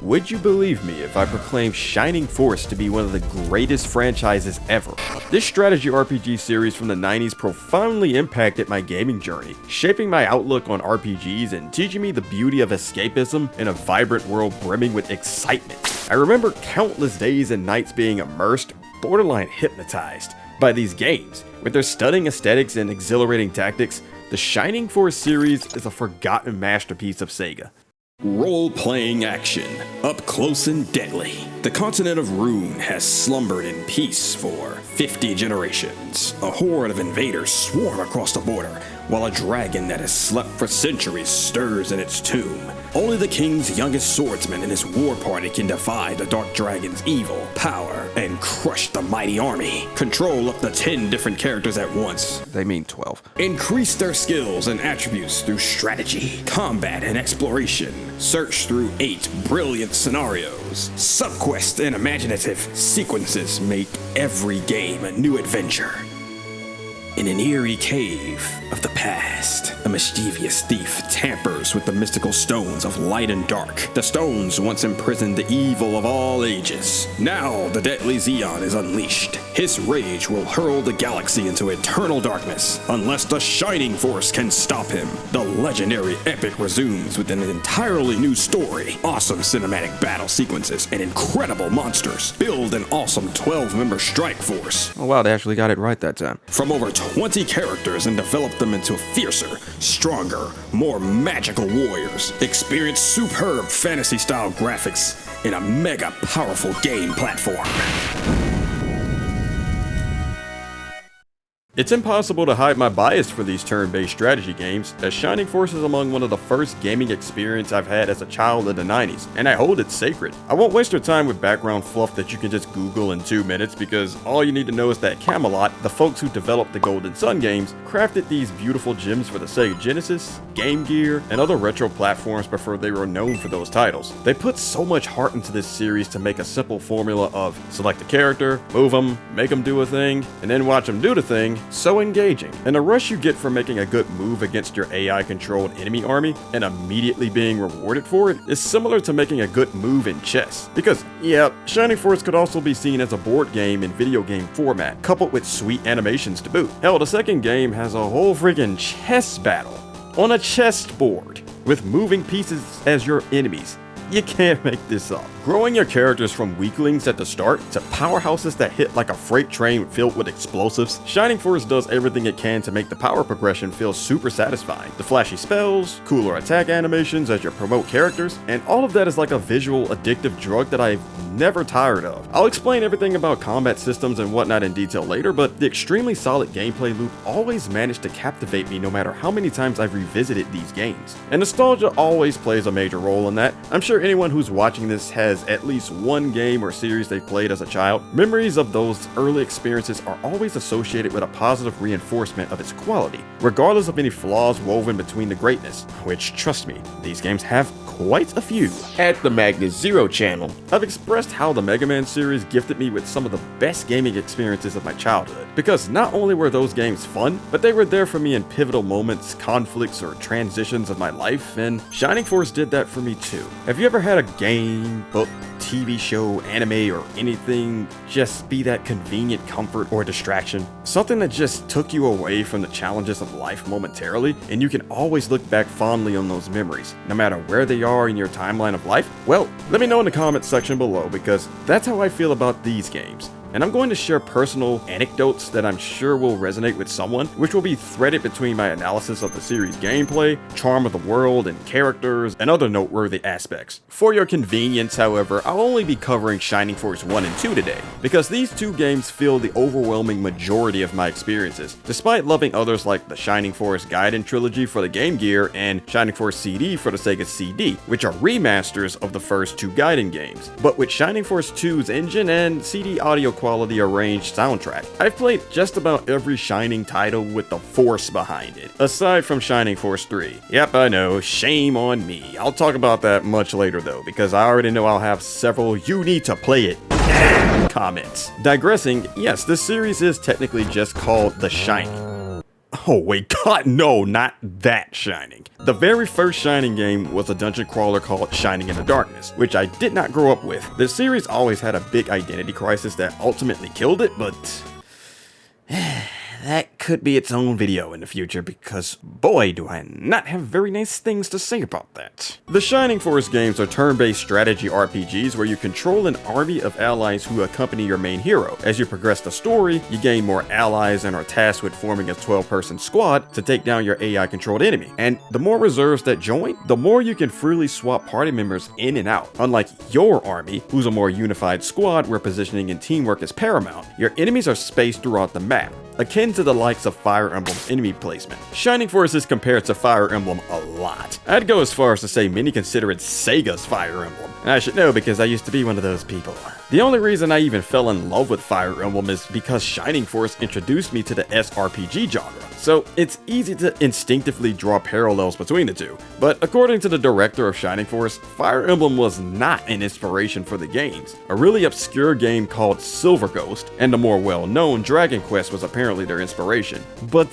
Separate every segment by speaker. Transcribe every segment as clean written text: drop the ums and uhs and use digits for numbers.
Speaker 1: Would you believe me if I proclaimed Shining Force to be one of the greatest franchises ever? This strategy RPG series from the 90s profoundly impacted my gaming journey, shaping my outlook on RPGs and teaching me the beauty of escapism in a vibrant world brimming with excitement. I remember countless days and nights being immersed, borderline hypnotized, by these games. With their stunning aesthetics and exhilarating tactics, the Shining Force series is a forgotten masterpiece of SEGA.
Speaker 2: Role-playing action, up close and deadly. The continent of Rune has slumbered in peace for 50 generations. A horde of invaders swarm across the border, while a dragon that has slept for centuries stirs in its tomb. Only the king's youngest swordsman and his war party can defy the dark dragon's evil power and crush the mighty army. Control up to 10 different characters at once.
Speaker 1: They mean 12.
Speaker 2: Increase their skills and attributes through strategy, combat, and exploration. Search through 8 brilliant scenarios. Subquests and imaginative sequences make every game a new adventure. In an eerie cave of the past, a mischievous thief tampers with the mystical stones of light and dark. The stones once imprisoned the evil of all ages. Now the deadly Xeon is unleashed. His rage will hurl the galaxy into eternal darkness, unless the Shining Force can stop him. The legendary epic resumes with an entirely new story, awesome cinematic battle sequences, and incredible monsters. Build an awesome 12-member strike force.
Speaker 1: Oh wow, they actually got it right that time.
Speaker 2: From over 20 characters and develop them into fiercer, stronger, more magical warriors. Experience superb fantasy-style graphics in a mega powerful game platform.
Speaker 1: It's impossible to hide my bias for these turn-based strategy games, as Shining Force is among one of the first gaming experience I've had as a child in the 90s, and I hold it sacred. I won't waste your time with background fluff that you can just Google in 2 minutes, because all you need to know is that Camelot, the folks who developed the Golden Sun games, crafted these beautiful gems for the Sega Genesis, Game Gear, and other retro platforms before they were known for those titles. They put so much heart into this series to make a simple formula of select a character, move them, make them do a thing, and then watch them do the thing, so engaging. And the rush you get from making a good move against your AI-controlled enemy army and immediately being rewarded for it is similar to making a good move in chess. Because, yeah, Shining Force could also be seen as a board game in video game format, coupled with sweet animations to boot. Hell, the second game has a whole freaking chess battle on a chessboard with moving pieces as your enemies. You can't make this up. Growing your characters from weaklings at the start to powerhouses that hit like a freight train filled with explosives, Shining Force does everything it can to make the power progression feel super satisfying. The flashy spells, cooler attack animations as you promote characters, and all of that is like a visual addictive drug that I've never tired of. I'll explain everything about combat systems and whatnot in detail later, but the extremely solid gameplay loop always managed to captivate me no matter how many times I've revisited these games. And nostalgia always plays a major role in that. I'm sure anyone who's watching this has at least one game or series they played as a child. Memories of those early experiences are always associated with a positive reinforcement of its quality, regardless of any flaws woven between the greatness, which, trust me, these games have quite a few. At the Magnus Zero channel, I've expressed how the Mega Man series gifted me with some of the best gaming experiences of my childhood, because not only were those games fun, but they were there for me in pivotal moments, conflicts, or transitions of my life, and Shining Force did that for me too. Have you ever had a game, book, TV show, anime, or anything just be that convenient comfort or distraction? Something that just took you away from the challenges of life momentarily, and you can always look back fondly on those memories, no matter where they are in your timeline of life? Well, let me know in the comments section below, because that's how I feel about these games. And I'm going to share personal anecdotes that I'm sure will resonate with someone, which will be threaded between my analysis of the series gameplay, charm of the world and characters, and other noteworthy aspects. For your convenience, however, I'll only be covering Shining Force 1 and 2 today, because these two games fill the overwhelming majority of my experiences, despite loving others like the Shining Force Gaiden trilogy for the Game Gear and Shining Force CD for the Sega CD, which are remasters of the first two Gaiden games, but with Shining Force 2's engine and CD audio quality arranged soundtrack. I've played just about every Shining title with the force behind it, aside from Shining Force 3. Yep, I know, shame on me. I'll talk about that much later though, because I already know I'll have several "you need to play it" comments. Digressing, yes, this series is technically just called The Shining. Oh wait, God, no, not that Shining. The very first Shining game was a dungeon crawler called Shining in the Darkness, which I did not grow up with. The series always had a big identity crisis that ultimately killed it, but that could be its own video in the future because boy do I not have very nice things to say about that. The Shining Force games are turn-based strategy RPGs where you control an army of allies who accompany your main hero. As you progress the story, you gain more allies and are tasked with forming a 12-person squad to take down your AI-controlled enemy. And the more reserves that join, the more you can freely swap party members in and out. Unlike your army, who's a more unified squad where positioning and teamwork is paramount, your enemies are spaced throughout the map, akin to the likes of Fire Emblem's enemy placement. Shining Force is compared to Fire Emblem a lot. I'd go as far as to say many consider it Sega's Fire Emblem. And I should know because I used to be one of those people. The only reason I even fell in love with Fire Emblem is because Shining Force introduced me to the SRPG genre. So it's easy to instinctively draw parallels between the two. But according to the director of Shining Force, Fire Emblem was not an inspiration for the games. A really obscure game called Silver Ghost and the more well-known Dragon Quest was apparently their inspiration. But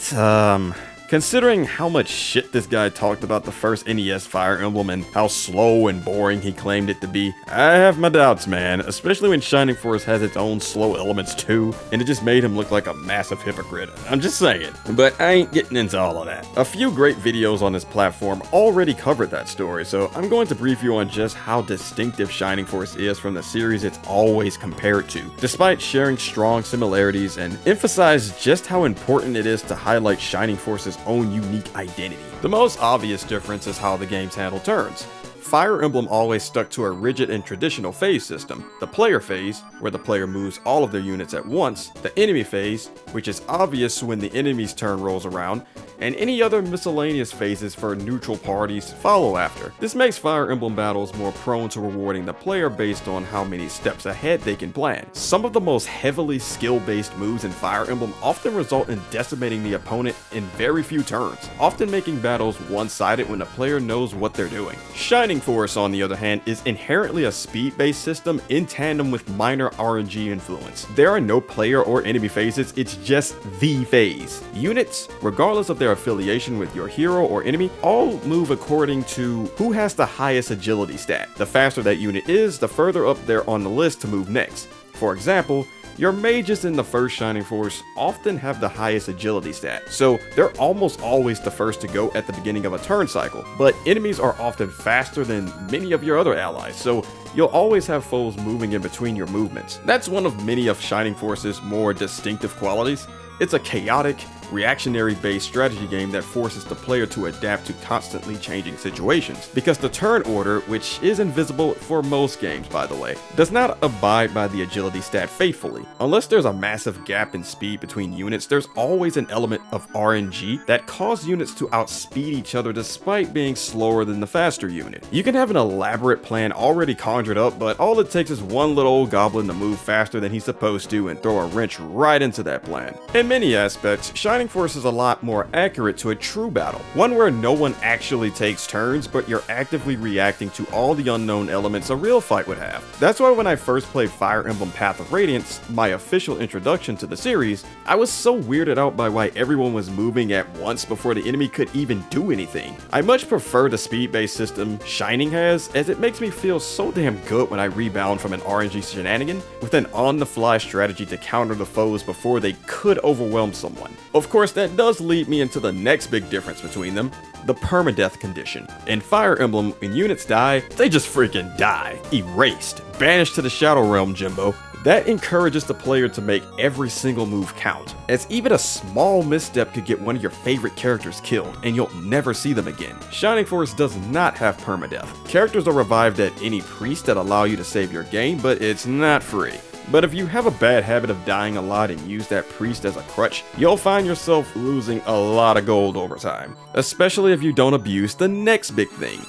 Speaker 1: considering how much shit this guy talked about the first NES Fire Emblem and how slow and boring he claimed it to be, I have my doubts, man, especially when Shining Force has its own slow elements too, and it just made him look like a massive hypocrite. I'm just saying. But I ain't getting into all of that. A few great videos on this platform already covered that story, so I'm going to brief you on just how distinctive Shining Force is from the series it's always compared to, despite sharing strong similarities, and emphasize just how important it is to highlight Shining Force's own unique identity. The most obvious difference is how the games handle turns. Fire Emblem always stuck to a rigid and traditional phase system. The player phase, where the player moves all of their units at once, the enemy phase, which is obvious when the enemy's turn rolls around, and any other miscellaneous phases for neutral parties follow after. This makes Fire Emblem battles more prone to rewarding the player based on how many steps ahead they can plan. Some of the most heavily skill-based moves in Fire Emblem often result in decimating the opponent in very few turns, often making battles one-sided when the player knows what they're doing. Shining Force, on the other hand, is inherently a speed-based system in tandem with minor RNG influence. There are no player or enemy phases, it's just the phase. Units, regardless of their affiliation with your hero or enemy, all move according to who has the highest agility stat. The faster that unit is, the further up they're on the list to move next. For example, your mages in the first Shining Force often have the highest agility stat, so they're almost always the first to go at the beginning of a turn cycle, but enemies are often faster than many of your other allies, so you'll always have foes moving in between your movements. That's one of many of Shining Force's more distinctive qualities. It's a chaotic, reactionary-based strategy game that forces the player to adapt to constantly changing situations, because the turn order, which is invisible for most games by the way, does not abide by the agility stat faithfully. Unless there's a massive gap in speed between units, there's always an element of RNG that causes units to outspeed each other despite being slower than the faster unit. You can have an elaborate plan already conjured up, but all it takes is one little old goblin to move faster than he's supposed to and throw a wrench right into that plan. In many aspects, Shining Force is a lot more accurate to a true battle, one where no one actually takes turns, but you're actively reacting to all the unknown elements a real fight would have. That's why when I first played Fire Emblem Path of Radiance, my official introduction to the series, I was so weirded out by why everyone was moving at once before the enemy could even do anything. I much prefer the speed-based system Shining has, as it makes me feel so damn good when I rebound from an RNG shenanigan with an on-the-fly strategy to counter the foes before they could overwhelm someone. Of course, that does lead me into the next big difference between them, the permadeath condition. In Fire Emblem, when units die, they just freaking die. Erased. Banished to the Shadow Realm, Jimbo. That encourages the player to make every single move count, as even a small misstep could get one of your favorite characters killed, and you'll never see them again. Shining Force does not have permadeath. Characters are revived at any priest that allow you to save your game, but it's not free. But if you have a bad habit of dying a lot and use that priest as a crutch, you'll find yourself losing a lot of gold over time, especially if you don't abuse the next big thing,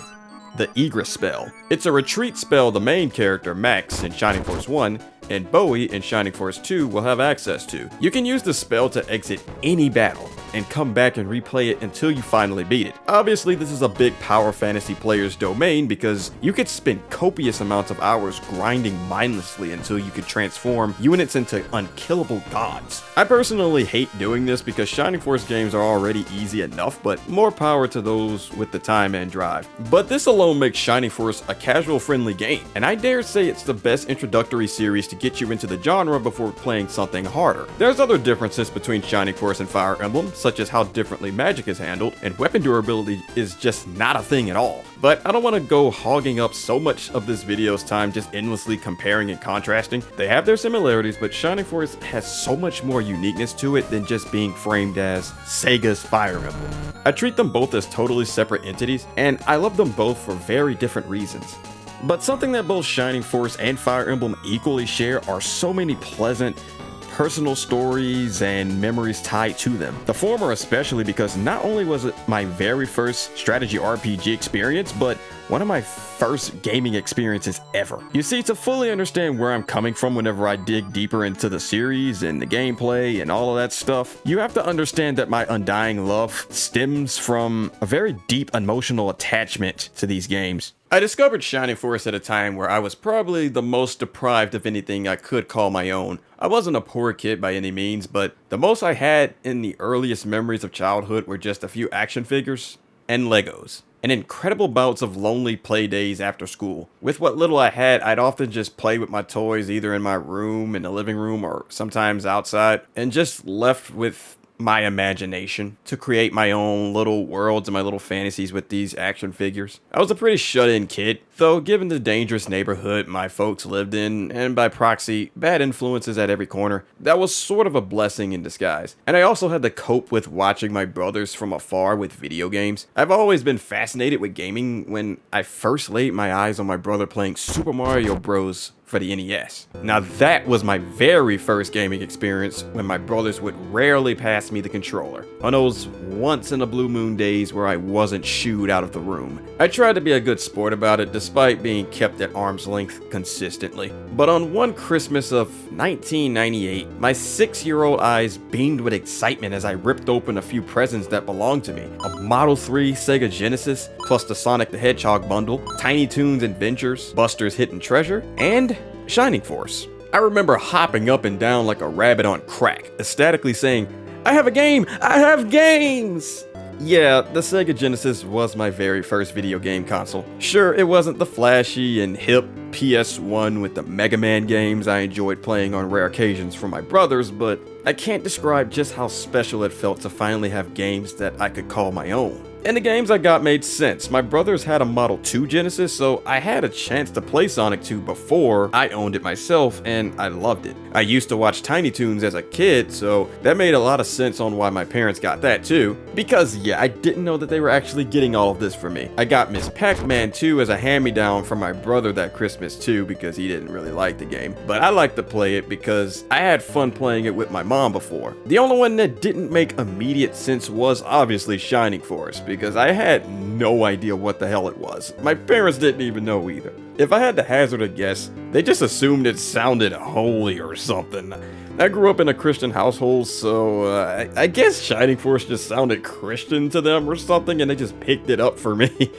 Speaker 1: the Egress spell. It's a retreat spell the main character, Max, in Shining Force 1, and Bowie in Shining Force 2 will have access to. You can use the spell to exit any battle, and come back and replay it until you finally beat it. Obviously, this is a big power fantasy player's domain because you could spend copious amounts of hours grinding mindlessly until you could transform units into unkillable gods. I personally hate doing this because Shining Force games are already easy enough, but more power to those with the time and drive. But this alone makes Shining Force a casual-friendly game, and I dare say it's the best introductory series to get you into the genre before playing something harder. There's other differences between Shining Force and Fire Emblem, such as how differently magic is handled, and weapon durability is just not a thing at all. But I don't want to go hogging up so much of this video's time just endlessly comparing and contrasting. They have their similarities, but Shining Force has so much more uniqueness to it than just being framed as Sega's Fire Emblem. I treat them both as totally separate entities, and I love them both for very different reasons. But something that both Shining Force and Fire Emblem equally share are so many pleasant, personal stories and memories tied to them. The former especially because not only was it my very first strategy RPG experience, but one of my first gaming experiences ever. You see, to fully understand where I'm coming from whenever I dig deeper into the series and the gameplay and all of that stuff, you have to understand that my undying love stems from a very deep emotional attachment to these games. I discovered Shining Force at a time where I was probably the most deprived of anything I could call my own. I wasn't a poor kid by any means, but the most I had in the earliest memories of childhood were just a few action figures and Legos, and incredible bouts of lonely play days after school. With what little I had, I'd often just play with my toys either in my room, in the living room, or sometimes outside, and just left with my imagination to create my own little worlds and my little fantasies with these action figures. I was a pretty shut-in kid, though given the dangerous neighborhood my folks lived in, and by proxy, bad influences at every corner, that was sort of a blessing in disguise. And I also had to cope with watching my brothers from afar with video games. I've always been fascinated with gaming when I first laid my eyes on my brother playing Super Mario Bros. For the NES. Now that was my very first gaming experience when my brothers would rarely pass me the controller, on those once in a blue moon days where I wasn't shooed out of the room. I tried to be a good sport about it despite being kept at arm's length consistently. But on one Christmas of 1998, my 6-year-old eyes beamed with excitement as I ripped open a few presents that belonged to me. A Model 3 Sega Genesis, plus the Sonic the Hedgehog bundle, Tiny Toons Adventures, Buster's Hidden Treasure, and Shining Force. I remember hopping up and down like a rabbit on crack, ecstatically saying, "I have a game! I have games!" Yeah, the Sega Genesis was my very first video game console. Sure, it wasn't the flashy and hip PS1 with the Mega Man games I enjoyed playing on rare occasions for my brothers, but I can't describe just how special it felt to finally have games that I could call my own. And the games I got made sense. My brothers had a Model 2 Genesis, so I had a chance to play Sonic 2 before I owned it myself, and I loved it. I used to watch Tiny Toons as a kid, so that made a lot of sense on why my parents got that too. Because yeah, I didn't know that they were actually getting all of this for me. I got Miss Pac-Man 2 as a hand-me-down from my brother that Christmas too, because he didn't really like the game. But I liked to play it because I had fun playing it with my mom before. The only one that didn't make immediate sense was obviously Shining Force, because I had no idea what the hell it was. My parents didn't even know either. If I had to hazard a guess, they just assumed it sounded holy or something. I grew up in a Christian household, so I guess Shining Force just sounded Christian to them or something, and they just picked it up for me.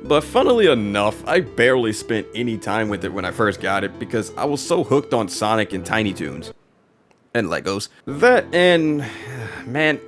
Speaker 1: But funnily enough, I barely spent any time with it when I first got it because I was so hooked on Sonic and Tiny Toons. And Legos. That and... man,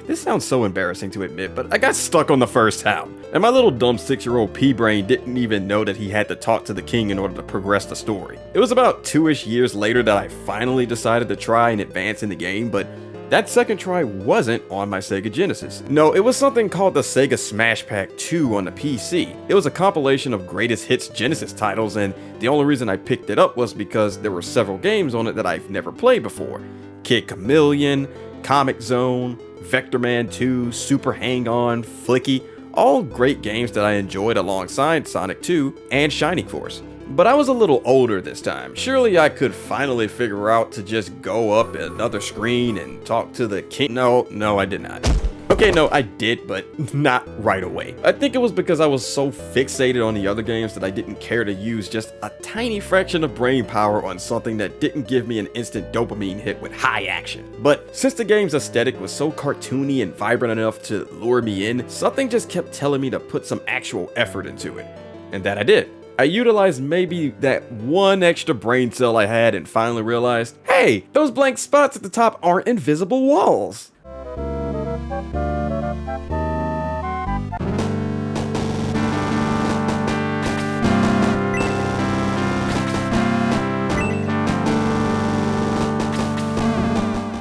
Speaker 1: this sounds so embarrassing to admit, but I got stuck on the first town. And my little dumb 6-year-old pea-brain didn't even know that he had to talk to the king in order to progress the story. It was about 2-ish years later that I finally decided to try and advance in the game, but that second try wasn't on my Sega Genesis. No, it was something called the Sega Smash Pack 2 on the PC. It was a compilation of greatest hits Genesis titles, and the only reason I picked it up was because there were several games on it that I've never played before. Kid Chameleon, Comic Zone, Vector Man 2, Super Hang-On, Flicky, all great games that I enjoyed alongside Sonic 2 and Shining Force. But I was a little older this time. Surely I could finally figure out to just go up another screen and talk to the king. No, I did not. Okay, Okay, no, I did, but not right away. I think it was because I was so fixated on the other games that I didn't care to use just a tiny fraction of brain power on something that didn't give me an instant dopamine hit with high action. But since the game's aesthetic was so cartoony and vibrant enough to lure me in, something just kept telling me to put some actual effort into it. And that I did. I utilized maybe that one extra brain cell I had and finally realized, hey, those blank spots at the top aren't invisible walls.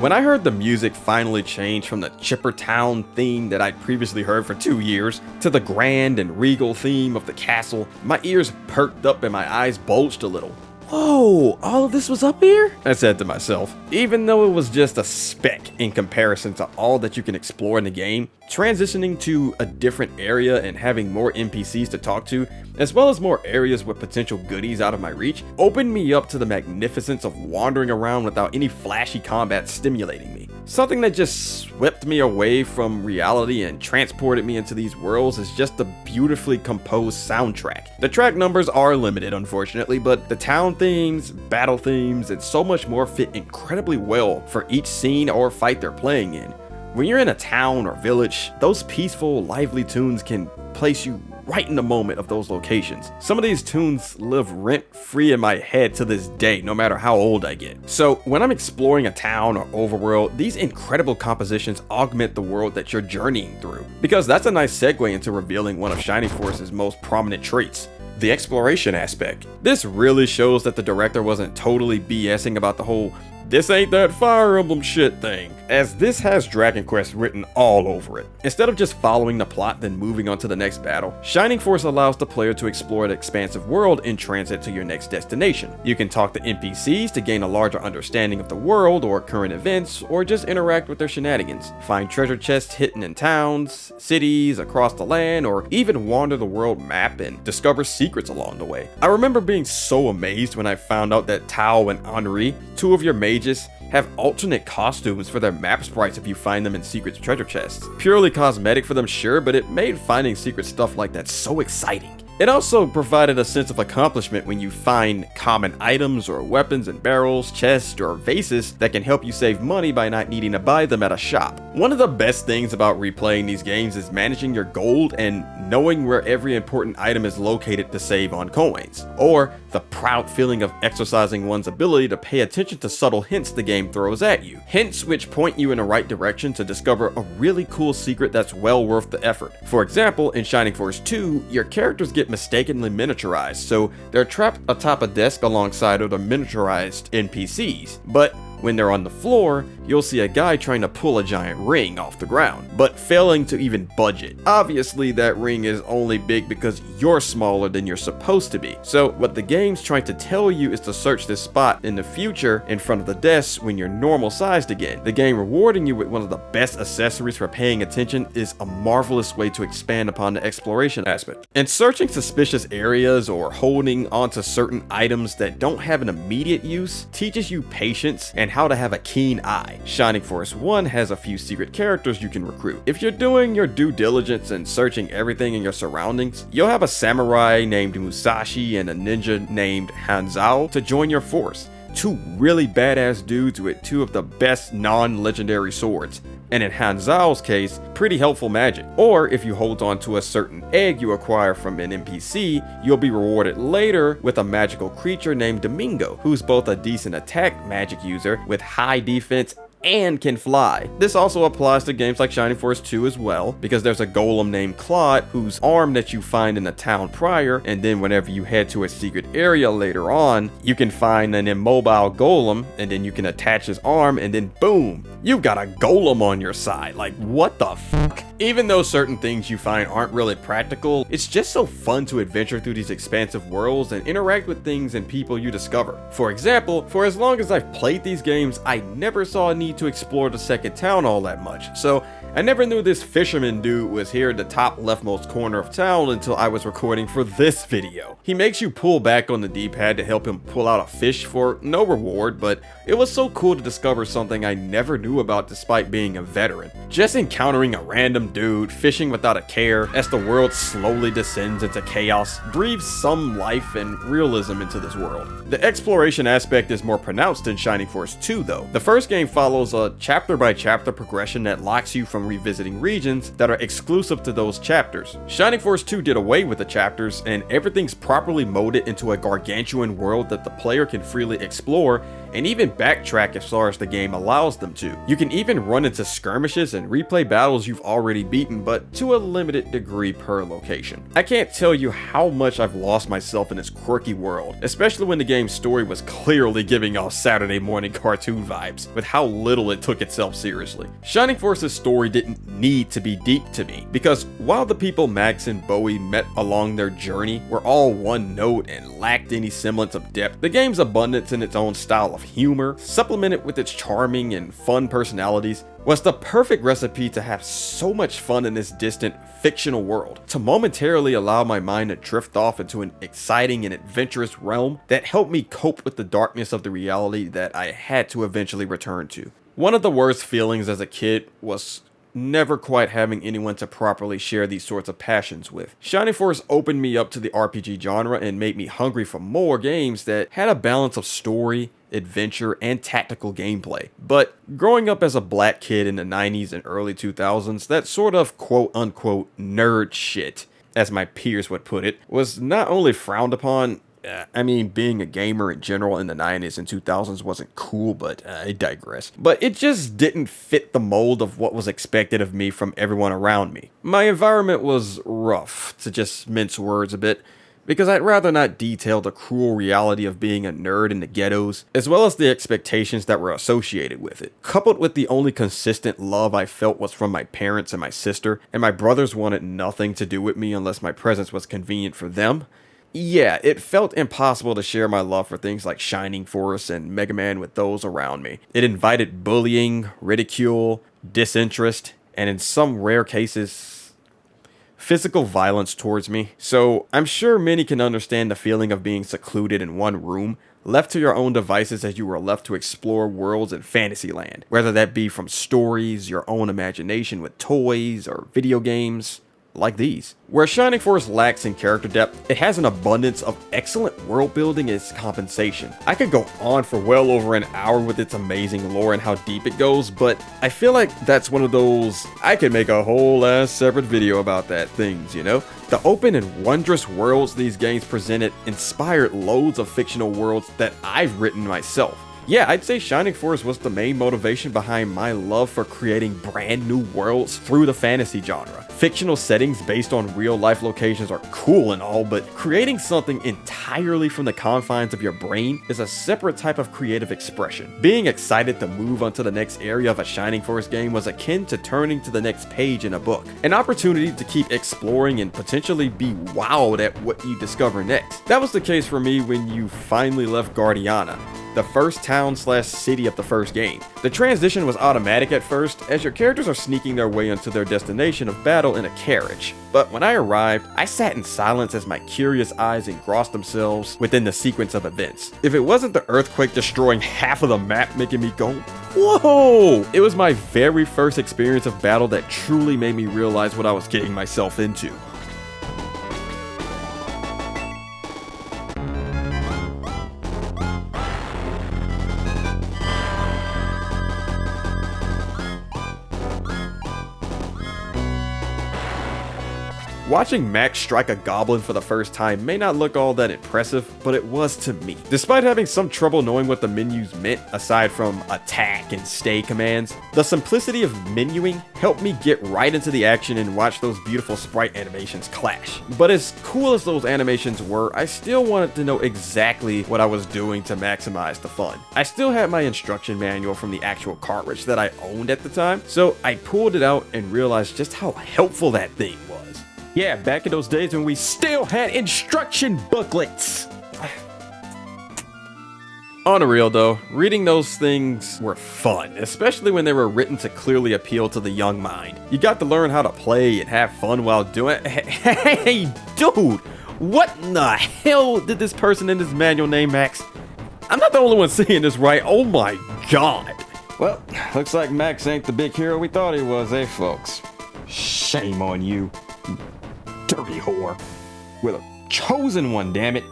Speaker 1: When I heard the music finally change from the Chipper Town theme that I'd previously heard for 2 years to the grand and regal theme of the castle, my ears perked up and my eyes bulged a little. Whoa, all of this was up here? I said to myself. Even though it was just a speck in comparison to all that you can explore in the game, transitioning to a different area and having more NPCs to talk to, as well as more areas with potential goodies out of my reach, opened me up to the magnificence of wandering around without any flashy combat stimulating me. Something that just swept me away from reality and transported me into these worlds is just the beautifully composed soundtrack. The track numbers are limited, unfortunately, but the town themes, battle themes, and so much more fit incredibly well for each scene or fight they're playing in. When you're in a town or village, those peaceful, lively tunes can place you right in the moment of those locations. Some of these tunes live rent-free in my head to this day, no matter how old I get. So when I'm exploring a town or overworld, these incredible compositions augment the world that you're journeying through. Because that's a nice segue into revealing one of Shining Force's most prominent traits: the exploration aspect. This really shows that the director wasn't totally BSing about the whole "this ain't that Fire Emblem shit" thing, as this has Dragon Quest written all over it. Instead of just following the plot then moving on to the next battle, Shining Force allows the player to explore an expansive world in transit to your next destination. You can talk to NPCs to gain a larger understanding of the world or current events, or just interact with their shenanigans. Find treasure chests hidden in towns, cities, across the land, or even wander the world map and discover secrets along the way. I remember being so amazed when I found out that Tao and Henri, two of your mages, have alternate costumes for their map sprites if you find them in secret treasure chests. Purely cosmetic for them, sure, but it made finding secret stuff like that so exciting. It also provided a sense of accomplishment when you find common items or weapons in barrels, chests, or vases that can help you save money by not needing to buy them at a shop. One of the best things about replaying these games is managing your gold and knowing where every important item is located to save on coins, or the proud feeling of exercising one's ability to pay attention to subtle hints the game throws at you. Hints which point you in the right direction to discover a really cool secret that's well worth the effort. For example, in Shining Force 2, your characters get mistakenly miniaturized, so they're trapped atop a desk alongside other miniaturized NPCs. But when they're on the floor, you'll see a guy trying to pull a giant ring off the ground, but failing to even budge it. Obviously, that ring is only big because you're smaller than you're supposed to be. So what the game's trying to tell you is to search this spot in the future in front of the desk when you're normal sized again. The game rewarding you with one of the best accessories for paying attention is a marvelous way to expand upon the exploration aspect. And searching suspicious areas or holding onto certain items that don't have an immediate use teaches you patience and how to have a keen eye. Shining Force 1 has a few secret characters you can recruit. If you're doing your due diligence and searching everything in your surroundings, you'll have a samurai named Musashi and a ninja named Hanzao to join your force. Two really badass dudes with two of the best non-legendary swords, and in Hanzao's case, pretty helpful magic. Or if you hold on to a certain egg you acquire from an NPC, you'll be rewarded later with a magical creature named Domingo, who's both a decent attack magic user with high defense and can fly. This also applies to games like Shining Force 2 as well, because there's a golem named Claude whose arm that you find in the town prior, and then whenever you head to a secret area later on, you can find an immobile golem, and then you can attach his arm, and then boom, you've got a golem on your side. Like, what the fuck? Even though certain things you find aren't really practical, it's just so fun to adventure through these expansive worlds and interact with things and people you discover. For example, for as long as I've played these games, I never saw a need to explore the second town all that much, so I never knew this fisherman dude was here at the top leftmost corner of town until I was recording for this video. He makes you pull back on the D-pad to help him pull out a fish for no reward, but it was so cool to discover something I never knew about despite being a veteran. Just encountering a random dude fishing without a care as the world slowly descends into chaos breathes some life and realism into this world. The exploration aspect is more pronounced in Shining Force 2 though. The first game follows a chapter by chapter progression that locks you from revisiting regions that are exclusive to those chapters. Shining Force 2 did away with the chapters and everything's properly molded into a gargantuan world that the player can freely explore and even backtrack as far as the game allows them to. You can even run into skirmishes and replay battles you've already beaten, but to a limited degree per location. I can't tell you how much I've lost myself in this quirky world, especially when the game's story was clearly giving off Saturday morning cartoon vibes, with how little it took itself seriously. Shining Force's story didn't need to be deep to me, because while the people Max and Bowie met along their journey were all one note and lacked any semblance of depth, the game's abundance in its own style of humor, supplemented with its charming and fun personalities, was the perfect recipe to have so much fun in this distant, fictional world, to momentarily allow my mind to drift off into an exciting and adventurous realm that helped me cope with the darkness of the reality that I had to eventually return to. One of the worst feelings as a kid was never quite having anyone to properly share these sorts of passions with. Shining Force opened me up to the RPG genre and made me hungry for more games that had a balance of story, adventure, and tactical gameplay. But growing up as a black kid in the 90s and early 2000s, that sort of quote-unquote nerd shit, as my peers would put it, was not only frowned upon. I mean, being a gamer in general in the 90s and 2000s wasn't cool, but I digress. But it just didn't fit the mold of what was expected of me from everyone around me. My environment was rough, to just mince words a bit, because I'd rather not detail the cruel reality of being a nerd in the ghettos, as well as the expectations that were associated with it. Coupled with the only consistent love I felt was from my parents and my sister, and my brothers wanted nothing to do with me unless my presence was convenient for them. Yeah, it felt impossible to share my love for things like Shining Force and Mega Man with those around me. It invited bullying, ridicule, disinterest, and in some rare cases, physical violence towards me. So I'm sure many can understand the feeling of being secluded in one room, left to your own devices as you were left to explore worlds in Fantasyland, whether that be from stories, your own imagination with toys, or video games like these. Where Shining Force lacks in character depth, it has an abundance of excellent world building as compensation. I could go on for well over an hour with its amazing lore and how deep it goes, but I feel like that's one of those I could make a whole ass separate video about that things, you know? The open and wondrous worlds these games presented inspired loads of fictional worlds that I've written myself. Yeah, I'd say Shining Force was the main motivation behind my love for creating brand new worlds through the fantasy genre. Fictional settings based on real life locations are cool and all, but creating something entirely from the confines of your brain is a separate type of creative expression. Being excited to move on to the next area of a Shining Force game was akin to turning to the next page in a book. An opportunity to keep exploring and potentially be wowed at what you discover next. That was the case for me when you finally left Guardiana, the first town/city of the first game. The transition was automatic at first, as your characters are sneaking their way into their destination of battle in a carriage. But when I arrived, I sat in silence as my curious eyes engrossed themselves within the sequence of events. If it wasn't the earthquake destroying half of the map making me go, whoa! It was my very first experience of battle that truly made me realize what I was getting myself into. Watching Max strike a goblin for the first time may not look all that impressive, but it was to me. Despite having some trouble knowing what the menus meant aside from attack and stay commands, the simplicity of menuing helped me get right into the action and watch those beautiful sprite animations clash. But as cool as those animations were, I still wanted to know exactly what I was doing to maximize the fun. I still had my instruction manual from the actual cartridge that I owned at the time, so I pulled it out and realized just how helpful that thing was. Yeah, back in those days when we still had instruction booklets. On a real though, reading those things were fun, especially when they were written to clearly appeal to the young mind. You got to learn how to play and have fun while doing it. Hey, dude, what in the hell did this person in this manual name Max? I'm not the only one seeing this, right? Oh my god. Well, looks like Max ain't the big hero we thought he was, eh, folks? Shame on you, dirty whore. We're the chosen one, damn it.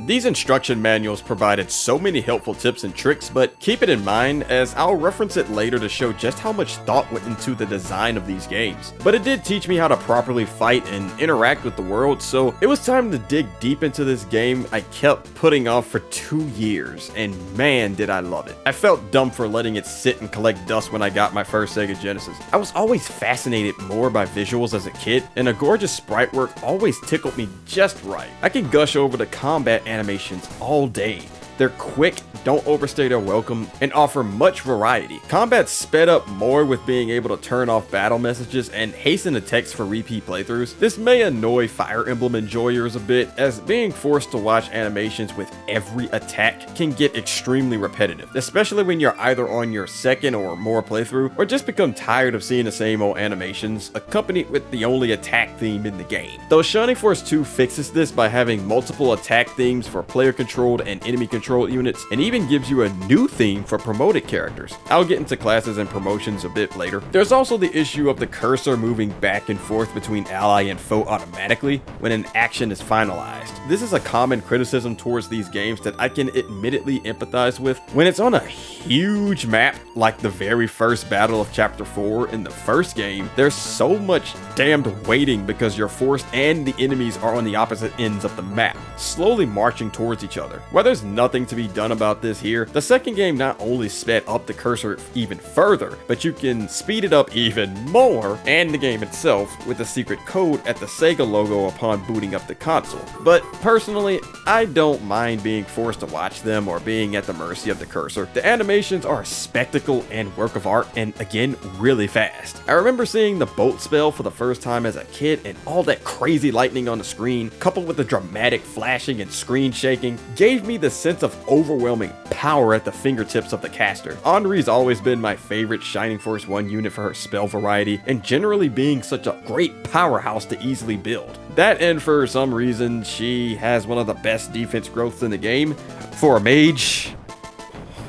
Speaker 1: These instruction manuals provided so many helpful tips and tricks, but keep it in mind as I'll reference it later to show just how much thought went into the design of these games. But it did teach me how to properly fight and interact with the world, so it was time to dig deep into this game I kept putting off for 2 years, and man did I love it. I felt dumb for letting it sit and collect dust when I got my first Sega Genesis. I was always fascinated more by visuals as a kid, and a gorgeous sprite work always tickled me just right. I can gush over the combat animations all day. They're quick, don't overstay their welcome, and offer much variety. Combat's sped up more with being able to turn off battle messages and hasten the text for repeat playthroughs. This may annoy Fire Emblem enjoyers a bit, as being forced to watch animations with every attack can get extremely repetitive, especially when you're either on your second or more playthrough, or just become tired of seeing the same old animations, accompanied with the only attack theme in the game. Though Shining Force 2 fixes this by having multiple attack themes for player-controlled and enemy-controlled units, and even gives you a new theme for promoted characters. I'll get into classes and promotions a bit later. There's also the issue of the cursor moving back and forth between ally and foe automatically when an action is finalized. This is a common criticism towards these games that I can admittedly empathize with. When it's on a huge map, like the very first battle of Chapter 4 in the first game, there's so much damned waiting because you're forced and the enemies are on the opposite ends of the map, slowly marching towards each other. While there's nothing to be done about this here, the second game not only sped up the cursor even further, but you can speed it up even more, and the game itself, with a secret code at the Sega logo upon booting up the console. But personally, I don't mind being forced to watch them or being at the mercy of the cursor. The animations are a spectacle and work of art, and again, really fast. I remember seeing the boat spell for the first time as a kid, and all that crazy lightning on the screen, coupled with the dramatic flashing and screen shaking, gave me the sense of overwhelming power at the fingertips of the caster. Henri's always been my favorite Shining Force 1 unit for her spell variety, and generally being such a great powerhouse to easily build. That, and for some reason, she has one of the best defense growths in the game. For a mage,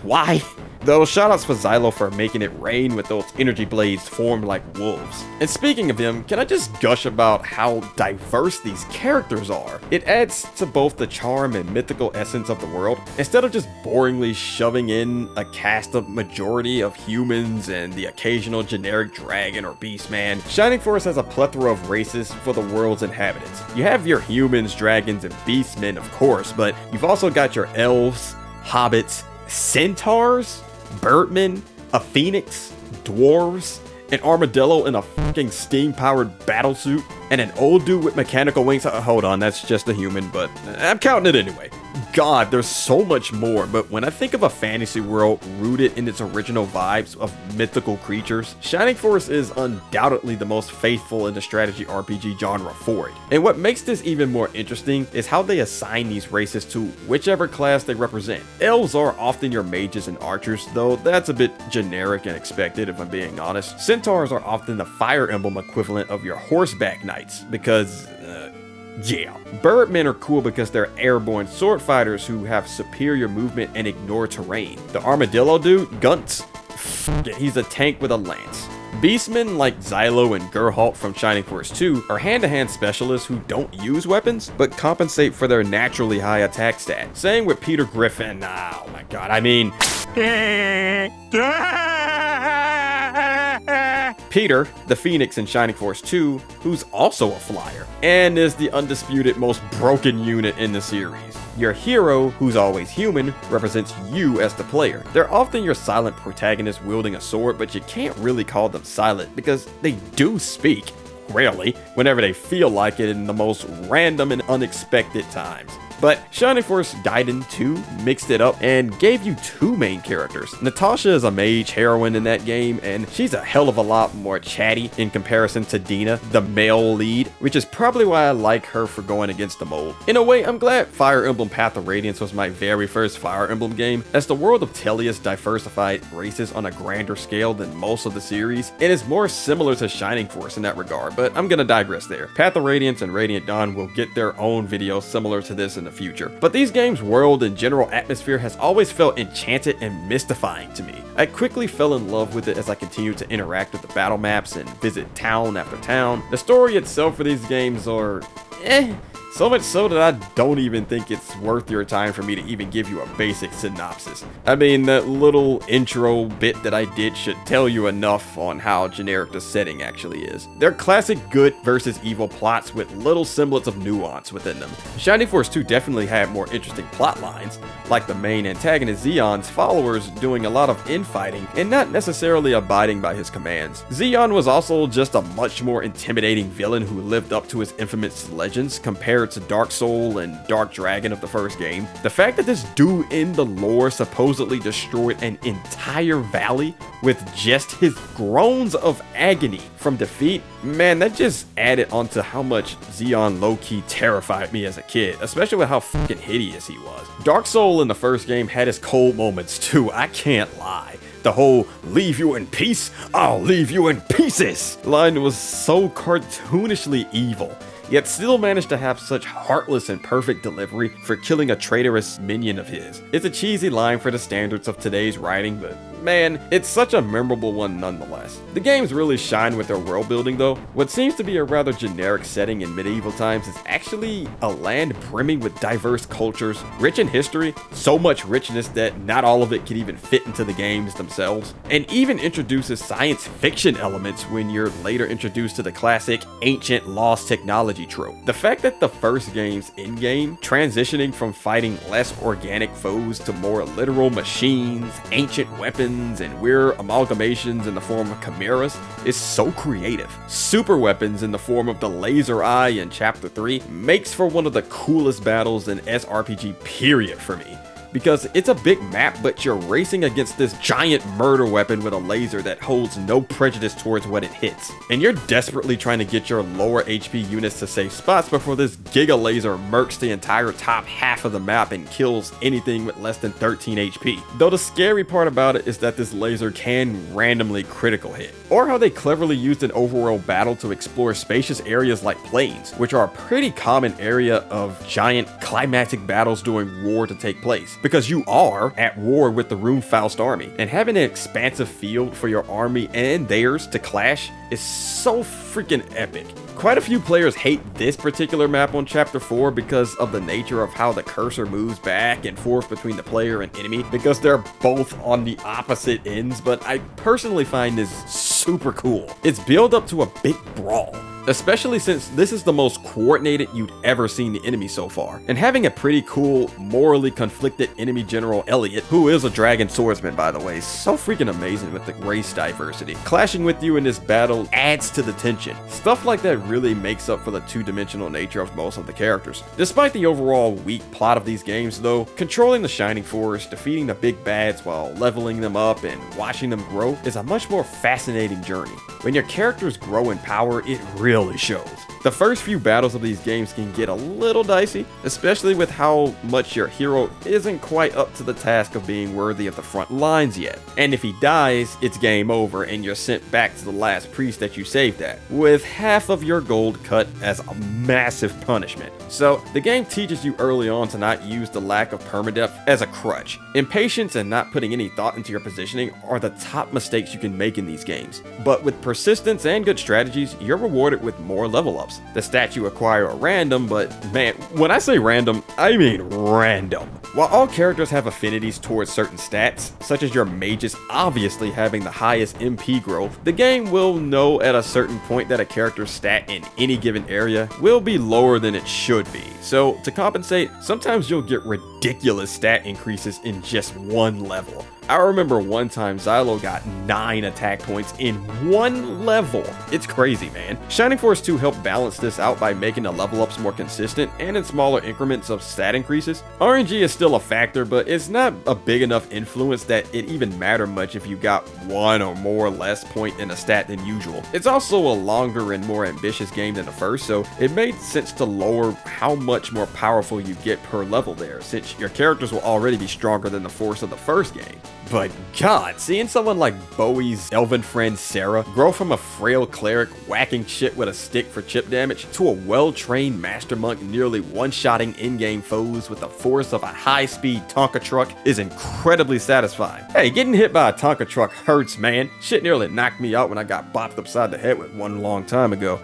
Speaker 1: why? Though shoutouts for Xylo for making it rain with those energy blades formed like wolves. And speaking of them, can I just gush about how diverse these characters are? It adds to both the charm and mythical essence of the world. Instead of just boringly shoving in a cast of majority of humans and the occasional generic dragon or beastman, Shining Force has a plethora of races for the world's inhabitants. You have your humans, dragons, and beastmen, of course, but you've also got your elves, hobbits, centaurs, birdmen, a phoenix, dwarves, an armadillo in a fucking steam-powered battlesuit, and an old dude with mechanical wings. Hold on, that's just a human, but I'm counting it anyway. God, there's so much more, but when I think of a fantasy world rooted in its original vibes of mythical creatures, Shining Force is undoubtedly the most faithful in the strategy RPG genre for it. And what makes this even more interesting is how they assign these races to whichever class they represent. Elves are often your mages and archers, though that's a bit generic and expected if I'm being honest. Centaurs are often the Fire Emblem equivalent of your horseback knights, because yeah. Birdmen are cool because they're airborne sword fighters who have superior movement and ignore terrain. The armadillo dude, Gunts, he's a tank with a lance. Beastmen like Xylo and Geralt from Shining Force 2 are hand-to-hand specialists who don't use weapons, but compensate for their naturally high attack stat. Same with Peter Griffin, oh my god, I mean... Peter, the Phoenix in Shining Force 2, who's also a flyer, and is the undisputed most broken unit in the series. Your hero, who's always human, represents you as the player. They're often your silent protagonist wielding a sword, but you can't really call them silent because they do speak, rarely, whenever they feel like it in the most random and unexpected times. But Shining Force Gaiden 2 mixed it up and gave you two main characters. Natasha is a mage heroine in that game, and she's a hell of a lot more chatty in comparison to Dina, the male lead, which is probably why I like her for going against the mold. In a way, I'm glad Fire Emblem Path of Radiance was my very first Fire Emblem game, as the world of Tellius diversified races on a grander scale than most of the series, and is more similar to Shining Force in that regard, but I'm gonna digress there. Path of Radiance and Radiant Dawn will get their own videos similar to this in the future. But these games' world and general atmosphere has always felt enchanted and mystifying to me. I quickly fell in love with it as I continued to interact with the battle maps and visit town after town. The story itself for these games are so much so that I don't even think it's worth your time for me to even give you a basic synopsis. I mean, that little intro bit that I did should tell you enough on how generic the setting actually is. They're classic good versus evil plots with little semblance of nuance within them. Shining Force 2 definitely had more interesting plot lines, like the main antagonist Xeon's followers doing a lot of infighting and not necessarily abiding by his commands. Xeon was also just a much more intimidating villain who lived up to his infamous legends compared to Dark Soul and Dark Dragon of the first game. The fact that this dude in the lore supposedly destroyed an entire valley with just his groans of agony from defeat, man, that just added onto how much Xeon low-key terrified me as a kid, especially with how fucking hideous he was. Dark Soul in the first game had his cold moments too, I can't lie. The whole "leave you in peace, I'll leave you in pieces" line was so cartoonishly evil, yet still managed to have such heartless and perfect delivery for killing a traitorous minion of his. It's a cheesy line for the standards of today's writing, but man, it's such a memorable one nonetheless. The games really shine with their world building though. What seems to be a rather generic setting in medieval times is actually a land brimming with diverse cultures, rich in history, so much richness that not all of it can even fit into the games themselves, and even introduces science fiction elements when you're later introduced to the classic ancient lost technology trope. The fact that the first game's in-game, transitioning from fighting less organic foes to more literal machines, ancient weapons, and weird amalgamations in the form of chimeras is so creative. Super weapons in the form of the laser eye in Chapter 3 makes for one of the coolest battles in SRPG period for me. Because it's a big map, but you're racing against this giant murder weapon with a laser that holds no prejudice towards what it hits. And you're desperately trying to get your lower HP units to safe spots before this giga laser murks the entire top half of the map and kills anything with less than 13 HP. Though the scary part about it is that this laser can randomly critical hit. Or how they cleverly used an overworld battle to explore spacious areas like plains, which are a pretty common area of giant climactic battles during war to take place. Because you are at war with the Runefaust army, and having an expansive field for your army and theirs to clash is so freaking epic. Quite a few players hate this particular map on Chapter 4 because of the nature of how the cursor moves back and forth between the player and enemy, because they're both on the opposite ends, but I personally find this super cool. It's built up to a big brawl, especially since this is the most coordinated you'd ever seen the enemy so far. And having a pretty cool, morally conflicted enemy general Elliot, who is a dragon swordsman by the way, is so freaking amazing with the race diversity. Clashing with you in this battle adds to the tension. Stuff like that really makes up for the two-dimensional nature of most of the characters. Despite the overall weak plot of these games though, controlling the Shining Force, defeating the big bads while leveling them up and watching them grow is a much more fascinating journey. When your characters grow in power, it really shows. The first few battles of these games can get a little dicey, especially with how much your hero isn't quite up to the task of being worthy of the front lines yet. And if he dies, it's game over and you're sent back to the last priest that you saved at, with half of your gold cut as a massive punishment. So the game teaches you early on to not use the lack of permadeath as a crutch. Impatience and not putting any thought into your positioning are the top mistakes you can make in these games. But with persistence and good strategies, you're rewarded with more level ups. The stats you acquire are random, but man, when I say random, I mean random. While all characters have affinities towards certain stats, such as your mages obviously having the highest MP growth, the game will know at a certain point that a character's stat in any given area will be lower than it should be. So to compensate, sometimes you'll get ridiculous stat increases in just one level. I remember one time Xylo got 9 attack points in one level. It's crazy, man. Shining Force 2 helped balance this out by making the level ups more consistent and in smaller increments of stat increases. RNG is still a factor, but it's not a big enough influence that it even matter much if you got 1 or more less point in a stat than usual. It's also a longer and more ambitious game than the first, so it made sense to lower how much more powerful you get per level there, since your characters will already be stronger than the force of the first game. But God, seeing someone like Bowie's elven friend Sarah grow from a frail cleric whacking shit with a stick for chip damage to a well-trained master monk nearly one-shotting in-game foes with the force of a high-speed Tonka truck is incredibly satisfying. Hey, getting hit by a Tonka truck hurts, man. Shit nearly knocked me out when I got bopped upside the head with one long time ago.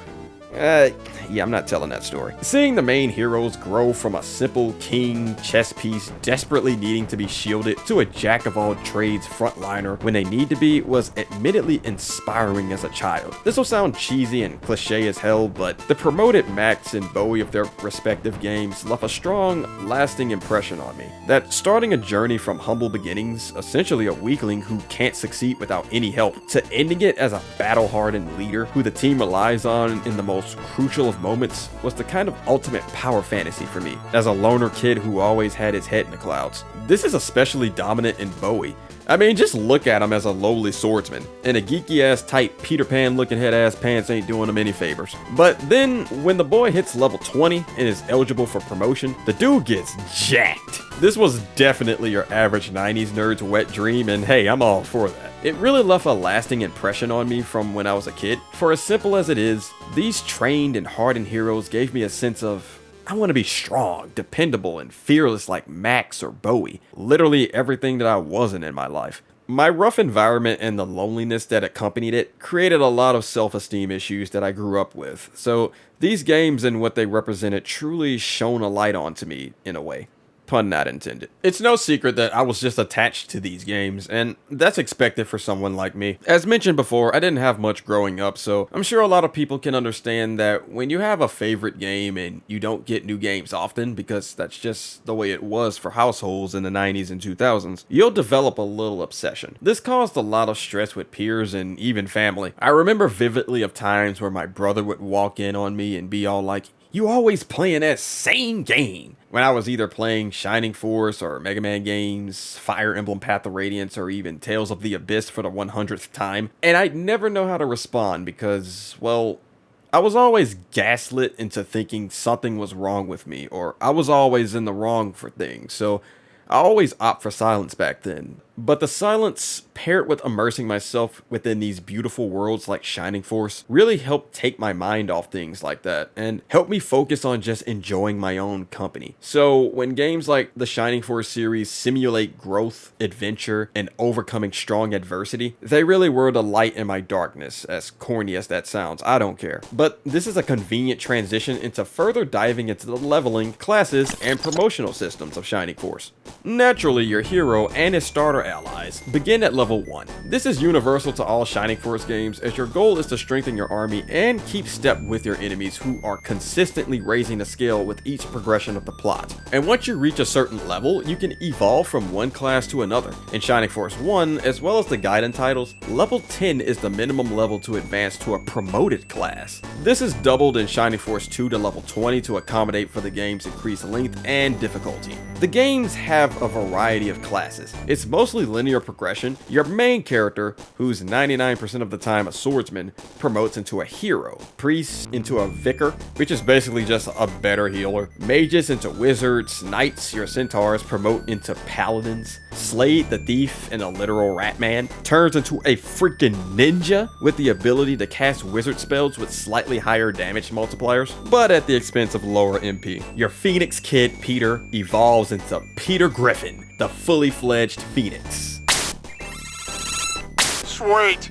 Speaker 1: Yeah, I'm not telling that story. Seeing the main heroes grow from a simple king chess piece desperately needing to be shielded to a jack-of-all-trades frontliner when they need to be was admittedly inspiring as a child. This will sound cheesy and cliche as hell, but the promoted Max and Bowie of their respective games left a strong, lasting impression on me. That starting a journey from humble beginnings, essentially a weakling who can't succeed without any help, to ending it as a battle-hardened leader who the team relies on in the most crucial of moments was the kind of ultimate power fantasy for me, as a loner kid who always had his head in the clouds. This is especially dominant in Bowie. I mean, just look at him as a lowly swordsman, and a geeky ass tight Peter Pan looking head ass pants ain't doing him any favors. But then, when the boy hits level 20 and is eligible for promotion, the dude gets jacked. This was definitely your average 90s nerd's wet dream, and hey, I'm all for that. It really left a lasting impression on me from when I was a kid. For as simple as it is, these trained and hardened heroes gave me a sense of, I want to be strong, dependable, and fearless like Max or Bowie. Literally everything that I wasn't in my life. My rough environment and the loneliness that accompanied it created a lot of self-esteem issues that I grew up with. So these games and what they represented truly shone a light onto me in a way. Pun not intended. It's no secret that I was just attached to these games, and that's expected for someone like me. As mentioned before, I didn't have much growing up, so I'm sure a lot of people can understand that when you have a favorite game and you don't get new games often, because that's just the way it was for households in the 90s and 2000s, you'll develop a little obsession. This caused a lot of stress with peers and even family. I remember vividly of times where my brother would walk in on me and be all like, "You always playing that same game," when I was either playing Shining Force or Mega Man games, Fire Emblem Path of Radiance, or even Tales of the Abyss for the 100th time. And I'd never know how to respond because, well, I was always gaslit into thinking something was wrong with me, or I was always in the wrong for things, so I always opt for silence back then. But the silence, paired with immersing myself within these beautiful worlds like Shining Force, really helped take my mind off things like that, and helped me focus on just enjoying my own company. So when games like the Shining Force series simulate growth, adventure, and overcoming strong adversity, they really were the light in my darkness, as corny as that sounds, I don't care. But this is a convenient transition into further diving into the leveling, classes, and promotional systems of Shining Force. Naturally, your hero and his starter allies begin at level 1. This is universal to all Shining Force games, as your goal is to strengthen your army and keep step with your enemies who are consistently raising the scale with each progression of the plot. And once you reach a certain level, you can evolve from one class to another. In Shining Force 1, as well as the Gaiden titles, level 10 is the minimum level to advance to a promoted class. This is doubled in Shining Force 2 to level 20 to accommodate for the game's increased length and difficulty. The games have a variety of classes. It's mostly linear progression. Your main character, who's 99% of the time a swordsman, promotes into a hero. Priests into a vicar, which is basically just a better healer. Mages into wizards. Knights, your centaurs, promote into paladins. Slade the thief and a literal rat man turns into a freaking ninja with the ability to cast wizard spells with slightly higher damage multipliers, but at the expense of lower MP. Your Phoenix kid, Peter, evolves into Peter Griffin, the fully fledged Phoenix.
Speaker 3: sweet.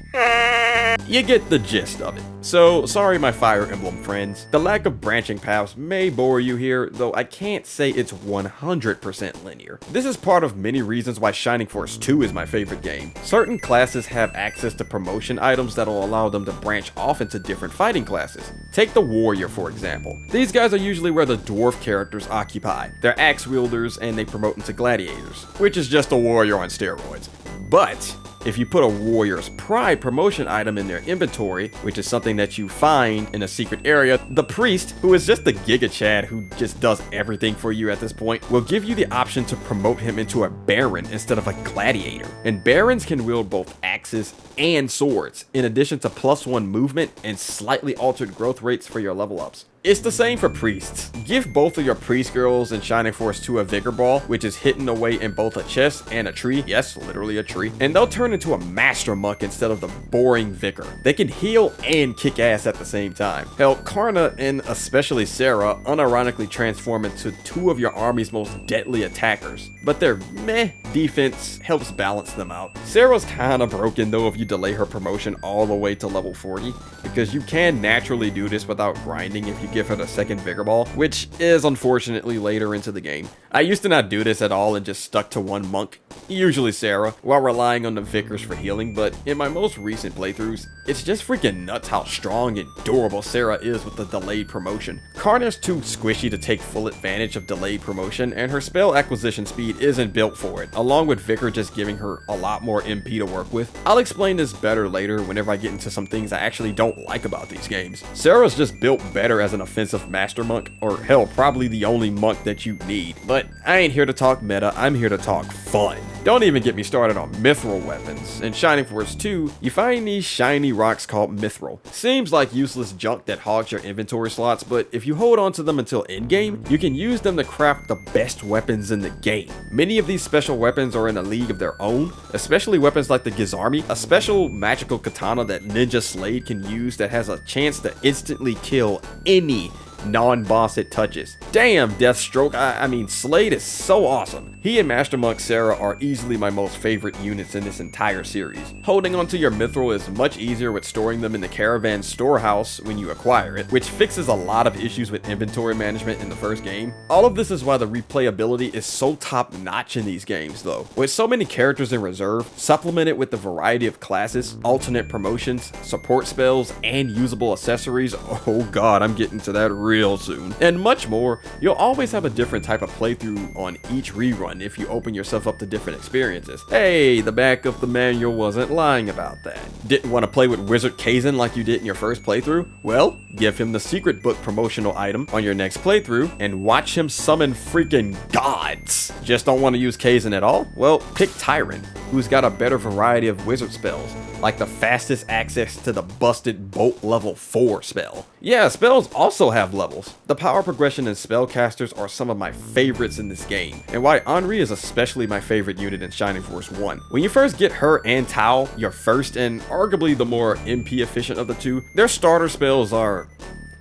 Speaker 1: You get the gist of it. So, sorry my Fire Emblem friends. The lack of branching paths may bore you here, though I can't say it's 100% linear. This is part of many reasons why Shining Force 2 is my favorite game. Certain classes have access to promotion items that'll allow them to branch off into different fighting classes. Take the Warrior for example. These guys are usually where the dwarf characters occupy. They're axe wielders and they promote into gladiators, which is just a warrior on steroids. But if you put a Warrior's Pride promotion item in their inventory, which is something that you find in a secret area, the Priest, who is just the Giga Chad who just does everything for you at this point, will give you the option to promote him into a Baron instead of a Gladiator. And Barons can wield both axes and swords, in addition to +1 movement and slightly altered growth rates for your level ups. It's the same for priests. Give both of your priest girls in Shining Force 2 a Vigor Ball, which is hidden away in both a chest and a tree, yes, literally a tree, and they'll turn into a Master Monk instead of the boring Vicar. They can heal and kick ass at the same time. Hell, Karna and especially Sarah unironically transform into two of your army's most deadly attackers, but their meh defense helps balance them out. Sarah's kinda broken though if you delay her promotion all the way to level 40, because you can naturally do this without grinding if you give her the second Vigor Ball, which is unfortunately later into the game. I used to not do this at all and just stuck to one monk, usually Sarah, while relying on the Vicars for healing, but in my most recent playthroughs, it's just freaking nuts how strong and durable Sarah is with the delayed promotion. Karna's too squishy to take full advantage of delayed promotion, and her spell acquisition speed isn't built for it, along with Vicar just giving her a lot more MP to work with. I'll explain this better later whenever I get into some things I actually don't like about these games. Sarah's just built better as an offensive Master Monk, or hell, probably the only monk that you need. But I ain't here to talk meta, I'm here to talk fun. Don't even get me started on mithril weapons. In Shining Force 2, you find these shiny rocks called mithril. Seems like useless junk that hogs your inventory slots, but if you hold on to them until endgame, you can use them to craft the best weapons in the game. Many of these special weapons are in a league of their own, especially weapons like the Gizarmi, a special magical katana that Ninja Slade can use that has a chance to instantly kill any non-boss it touches. Damn, Deathstroke, I mean Slade is so awesome. He and Master Monk Sarah are easily my most favorite units in this entire series. Holding onto your mithril is much easier with storing them in the caravan storehouse when you acquire it, which fixes a lot of issues with inventory management in the first game. All of this is why the replayability is so top notch in these games though. With so many characters in reserve, supplemented with the variety of classes, alternate promotions, support spells, and usable accessories, oh god, I'm getting to that real soon, and much more, you'll always have a different type of playthrough on each rerun if you open yourself up to different experiences. Hey, the back of the manual wasn't lying about that. Didn't want to play with Wizard Kaizen like you did in your first playthrough? Well, give him the secret book promotional item on your next playthrough and watch him summon freaking gods. Just don't want to use Kaizen at all? Well, pick Tyrant, who's got a better variety of wizard spells, like the fastest access to the busted Bolt level 4 spell. Yeah, spells also have levels. The power progression and spellcasters are some of my favorites in this game, and why Henri is especially my favorite unit in Shining Force 1. When you first get her and Tao, your first and arguably the more MP efficient of the two, their starter spells are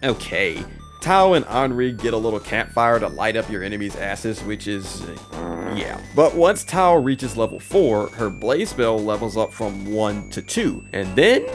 Speaker 1: okay. Tao and Henri get a little campfire to light up your enemy's asses, which is yeah. But once Tao reaches level 4, her blaze spell levels up from 1 to 2, and then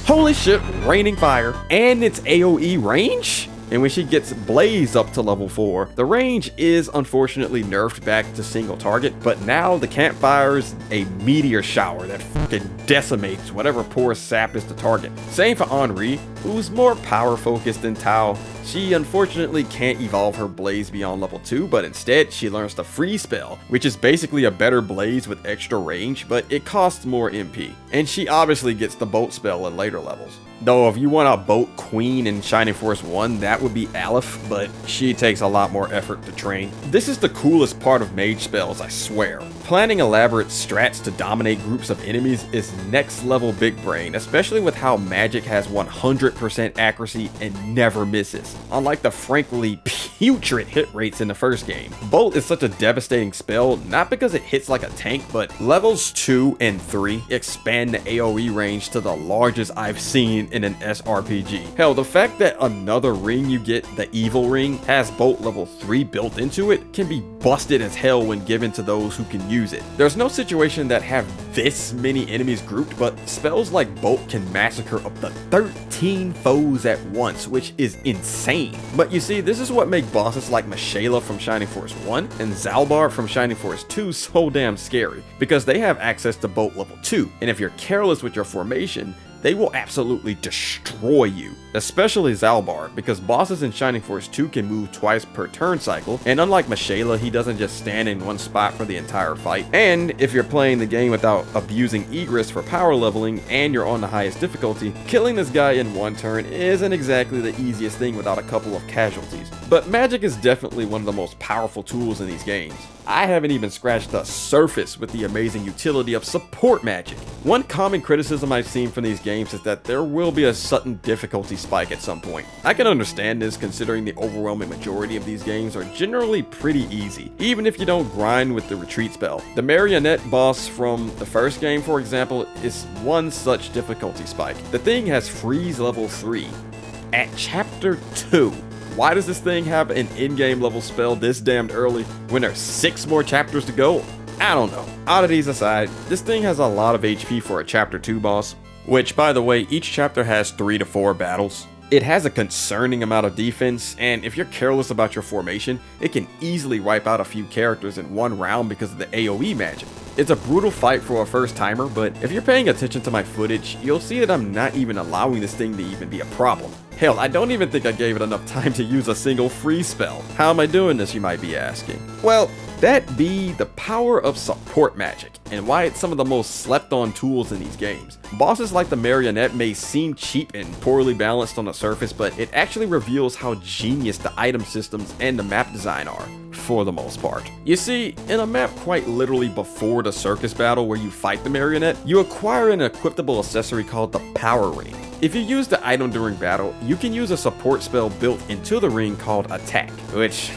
Speaker 1: holy shit, raining fire, and its AoE range? And when she gets Blaze up to level 4, the range is unfortunately nerfed back to single target, but now the campfire's a meteor shower that fucking decimates whatever poor sap is the target. Same for Henri, who's more power focused than Tao. She unfortunately can't evolve her Blaze beyond level 2, but instead she learns the Freeze spell, which is basically a better Blaze with extra range, but it costs more MP. And she obviously gets the Bolt spell in later levels. Though if you want a Bolt Queen in Shining Force 1, that would be Aleph, but she takes a lot more effort to train. This is the coolest part of mage spells, I swear. Planning elaborate strats to dominate groups of enemies is next level big brain, especially with how magic has 100% 100% accuracy and never misses, unlike the frankly putrid hit rates in the first game. Bolt is such a devastating spell, not because it hits like a tank, but levels 2 and 3 expand the AoE range to the largest I've seen in an SRPG. Hell, the fact that another ring you get, the Evil Ring, has Bolt level 3 built into it can be busted as hell when given to those who can use it. There's no situation that have this many enemies grouped, but spells like Bolt can massacre up to 13 foes at once, which is insane. But you see, this is what makes bosses like Michaela from Shining Force 1 and Zalbar from Shining Force 2 so damn scary, because they have access to Bolt level 2, and if you're careless with your formation, they will absolutely destroy you, especially Zalbar, because bosses in Shining Force 2 can move twice per turn cycle, and unlike Michaela, he doesn't just stand in one spot for the entire fight. And if you're playing the game without abusing Egress for power leveling and you're on the highest difficulty, killing this guy in one turn isn't exactly the easiest thing without a couple of casualties. But magic is definitely one of the most powerful tools in these games. I haven't even scratched the surface with the amazing utility of support magic. One common criticism I've seen from these games is that there will be a sudden difficulty spike at some point. I can understand this considering the overwhelming majority of these games are generally pretty easy, even if you don't grind with the retreat spell. The marionette boss from the first game, for example, is one such difficulty spike. The thing has freeze level 3 at chapter 2. Why does this thing have an in-game level spell this damned early when there's 6 more chapters to go? I don't know. Oddities aside, this thing has a lot of HP for a chapter 2 boss, which by the way, each chapter has 3 to 4 battles. It has a concerning amount of defense, and if you're careless about your formation, it can easily wipe out a few characters in one round because of the AoE magic. It's a brutal fight for a first timer, but if you're paying attention to my footage, you'll see that I'm not even allowing this thing to even be a problem. Hell, I don't even think I gave it enough time to use a single freeze spell. How am I doing this, you might be asking? Well, that be the power of support magic, and why it's some of the most slept on tools in these games. Bosses like the marionette may seem cheap and poorly balanced on the surface, but it actually reveals how genius the item systems and the map design are, for the most part. You see, in a map quite literally before the circus battle where you fight the marionette, you acquire an equipable accessory called the Power Ring. If you use the item during battle, you can use a support spell built into the ring called Attack, which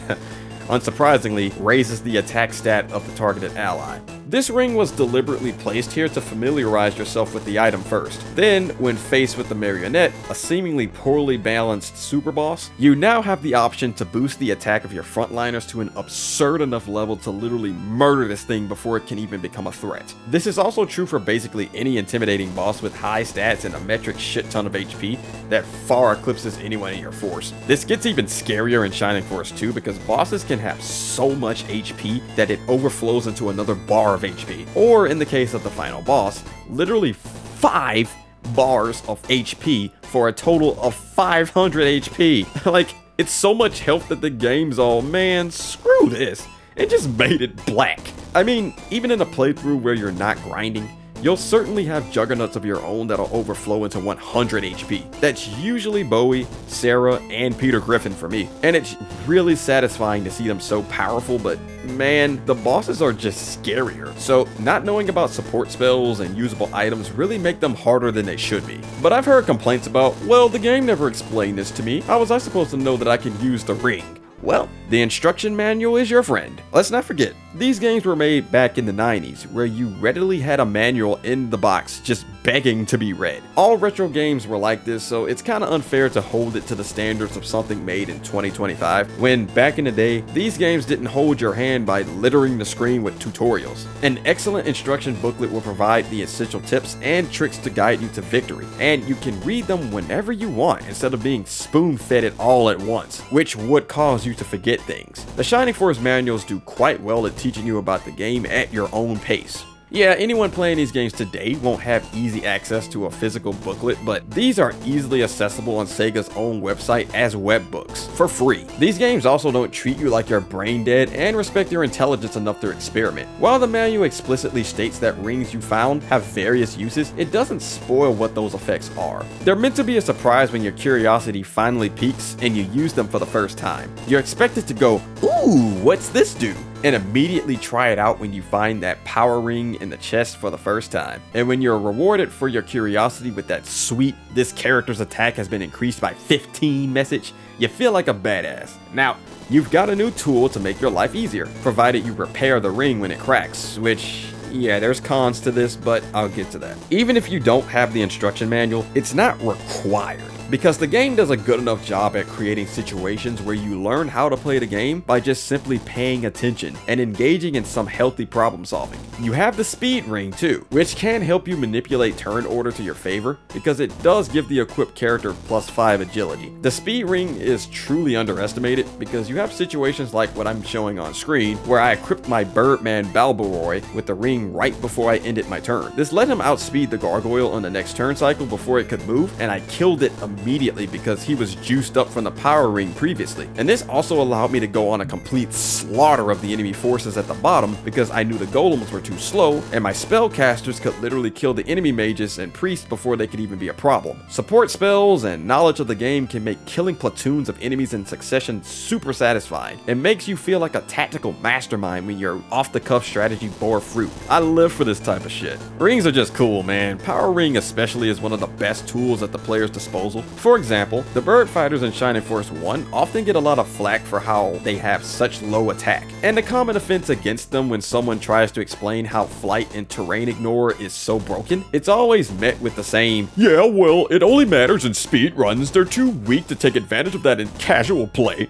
Speaker 1: unsurprisingly raises the attack stat of the targeted ally. This ring was deliberately placed here to familiarize yourself with the item first. Then, when faced with the marionette, a seemingly poorly balanced super boss, you now have the option to boost the attack of your frontliners to an absurd enough level to literally murder this thing before it can even become a threat. This is also true for basically any intimidating boss with high stats and a metric shit ton of HP that far eclipses anyone in your force. This gets even scarier in Shining Force 2 because bosses can have so much HP that it overflows into another bar of HP. Or in the case of the final boss, literally 5 bars of HP for a total of 500 HP. Like, it's so much health that the game's all, man, screw this. It just made it black. I mean, even in a playthrough where you're not grinding, you'll certainly have juggernauts of your own that'll overflow into 100 HP. That's usually Bowie, Sarah, and Peter Griffin for me. And it's really satisfying to see them so powerful, but man, the bosses are just scarier. So not knowing about support spells and usable items really make them harder than they should be. But I've heard complaints about, well, the game never explained this to me. How was I supposed to know that I can use the ring? Well, the instruction manual is your friend. Let's not forget, these games were made back in the 90s, where you readily had a manual in the box just begging to be read. All retro games were like this, so it's kinda unfair to hold it to the standards of something made in 2025, when back in the day, these games didn't hold your hand by littering the screen with tutorials. An excellent instruction booklet will provide the essential tips and tricks to guide you to victory, and you can read them whenever you want instead of being spoon-fed it all at once, which would cause you to forget things. The Shining Force manuals do quite well at teaching you about the game at your own pace. Yeah, anyone playing these games today won't have easy access to a physical booklet, but these are easily accessible on Sega's own website as webbooks, for free. These games also don't treat you like you're brain dead and respect your intelligence enough to experiment. While the manual explicitly states that rings you found have various uses, it doesn't spoil what those effects are. They're meant to be a surprise when your curiosity finally peaks and you use them for the first time. You're expected to go, ooh, what's this do? and immediately try it out when you find that power ring in the chest for the first time. And when you're rewarded for your curiosity with that sweet "this character's attack has been increased by 15" message, you feel like a badass. Now, you've got a new tool to make your life easier, provided you repair the ring when it cracks, which, yeah, there's cons to this, but I'll get to that. Even if you don't have the instruction manual, it's not required, because the game does a good enough job at creating situations where you learn how to play the game by just simply paying attention and engaging in some healthy problem solving. You have the speed ring too, which can help you manipulate turn order to your favor, because it does give the equipped character +5 agility. The speed ring is truly underestimated, because you have situations like what I'm showing on screen, where I equipped my Birdman Balboroy with the ring right before I ended my turn. This let him outspeed the gargoyle on the next turn cycle before it could move, and I killed it immediately because he was juiced up from the power ring previously. And this also allowed me to go on a complete slaughter of the enemy forces at the bottom, because I knew the golems were too slow and my spellcasters could literally kill the enemy mages and priests before they could even be a problem. Support spells and knowledge of the game can make killing platoons of enemies in succession super satisfying, and makes you feel like a tactical mastermind when your off-the-cuff strategy bore fruit. I live for this type of shit. Rings are just cool, man. Power Ring especially is one of the best tools at the player's disposal. For example, the bird fighters in Shining Force 1 often get a lot of flack for how they have such low attack, and the common offense against them when someone tries to explain how flight and terrain ignore is so broken, it's always met with the same, "Yeah, well, it only matters in speed runs, they're too weak to take advantage of that in casual play."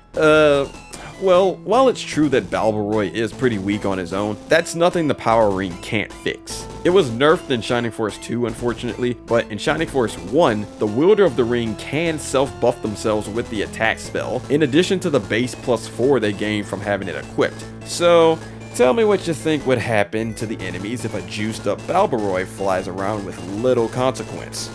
Speaker 1: Well, while it's true that Balboroy is pretty weak on his own, that's nothing the Power Ring can't fix. It was nerfed in Shining Force 2, unfortunately, but in Shining Force 1, the wielder of the ring can self-buff themselves with the attack spell, in addition to the base +4 they gain from having it equipped. So, tell me what you think would happen to the enemies if a juiced up Balboroy flies around with little consequence.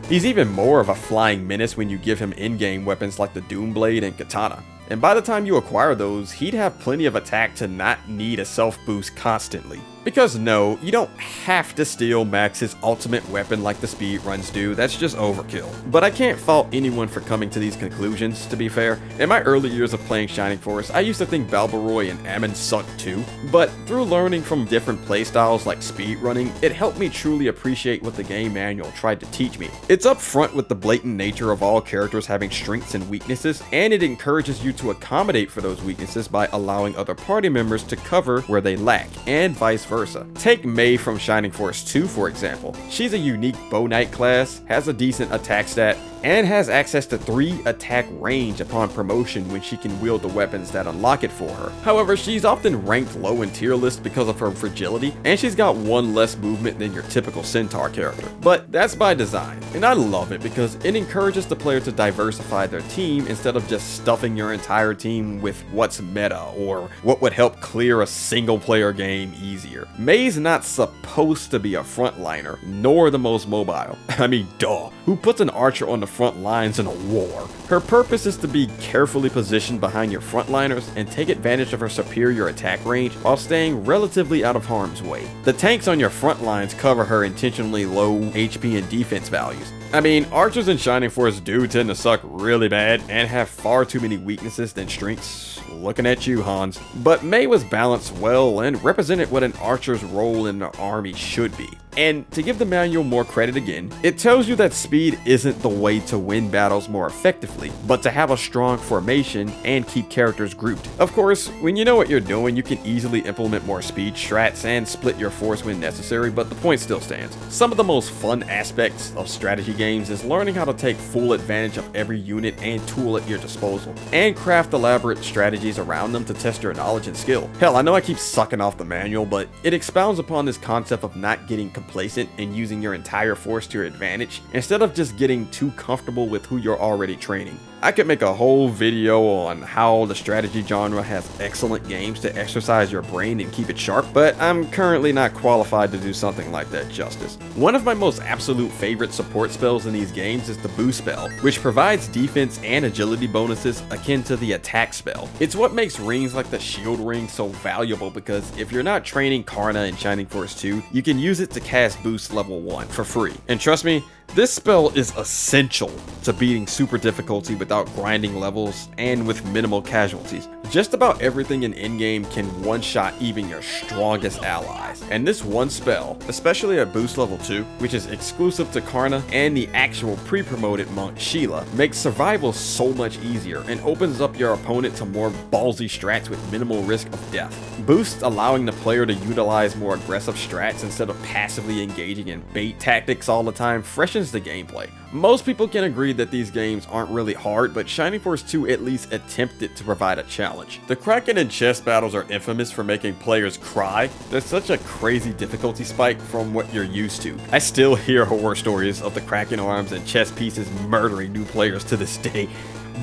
Speaker 1: He's even more of a flying menace when you give him in-game weapons like the Doomblade and Katana. And by the time you acquire those, he'd have plenty of attack to not need a self boost constantly. Because no, you don't have to steal Max's ultimate weapon like the speedruns do, that's just overkill. But I can't fault anyone for coming to these conclusions, to be fair. In my early years of playing Shining Force, I used to think Balboroy and Ammon sucked too, but through learning from different playstyles like speedrunning, it helped me truly appreciate what the game manual tried to teach me. It's upfront with the blatant nature of all characters having strengths and weaknesses, and it encourages you to accommodate for those weaknesses by allowing other party members to cover where they lack, and vice versa. Take May from Shining Force 2 for example. She's a unique Bow Knight class, has a decent attack stat, and has access to 3 attack range upon promotion when she can wield the weapons that unlock it for her. However, she's often ranked low in tier list because of her fragility, and she's got 1 less movement than your typical Centaur character. But that's by design, and I love it because it encourages the player to diversify their team instead of just stuffing your entire team with what's meta or what would help clear a single player game easier. May's not supposed to be a frontliner, nor the most mobile. I mean, duh. Who puts an archer on the front lines in a war? Her purpose is to be carefully positioned behind your frontliners and take advantage of her superior attack range while staying relatively out of harm's way. The tanks on your front lines cover her intentionally low HP and defense values. I mean, archers in Shining Force do tend to suck really bad and have far too many weaknesses than strengths. Looking at you, Hans. But May was balanced well and represented what an archer's role in the army should be. And to give the manual more credit again, it tells you that speed isn't the way to win battles more effectively, but to have a strong formation and keep characters grouped. Of course, when you know what you're doing, you can easily implement more speed strats and split your force when necessary, but the point still stands. Some of the most fun aspects of strategy games is learning how to take full advantage of every unit and tool at your disposal, and craft elaborate strategies around them to test your knowledge and skill. Hell, I know I keep sucking off the manual, but it expounds upon this concept of not getting complacent and using your entire force to your advantage, instead of just getting too comfortable with who you're already training. I could make a whole video on how the strategy genre has excellent games to exercise your brain and keep it sharp, but I'm currently not qualified to do something like that justice. One of my most absolute favorite support spells in these games is the boost spell, which provides defense and agility bonuses akin to the attack spell. It's what makes rings like the shield ring so valuable, because if you're not training Karna in Shining Force 2, you can use it to cast boost level 1 for free. And trust me, This spell is essential to beating super difficulty without grinding levels and with minimal casualties. Just about everything in endgame can one-shot even your strongest allies. And this one spell, especially at boost level 2, which is exclusive to Karna and the actual pre-promoted monk Sheila, makes survival so much easier and opens up your opponent to more ballsy strats with minimal risk of death. Boosts allowing the player to utilize more aggressive strats instead of passively engaging in bait tactics all the time freshens the gameplay. Most people can agree that these games aren't really hard, but Shining Force 2 at least attempted to provide a challenge. The Kraken and chess battles are infamous for making players cry. There's such a crazy difficulty spike from what you're used to. I still hear horror stories of the Kraken arms and chess pieces murdering new players to this day.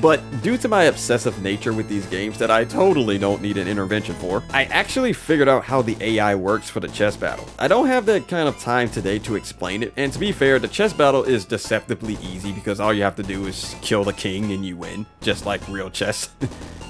Speaker 1: But due to my obsessive nature with these games that I totally don't need an intervention for, I actually figured out how the AI works for the chess battle. I don't have that kind of time today to explain it, and to be fair, the chess battle is deceptively easy because all you have to do is kill the king and you win, just like real chess.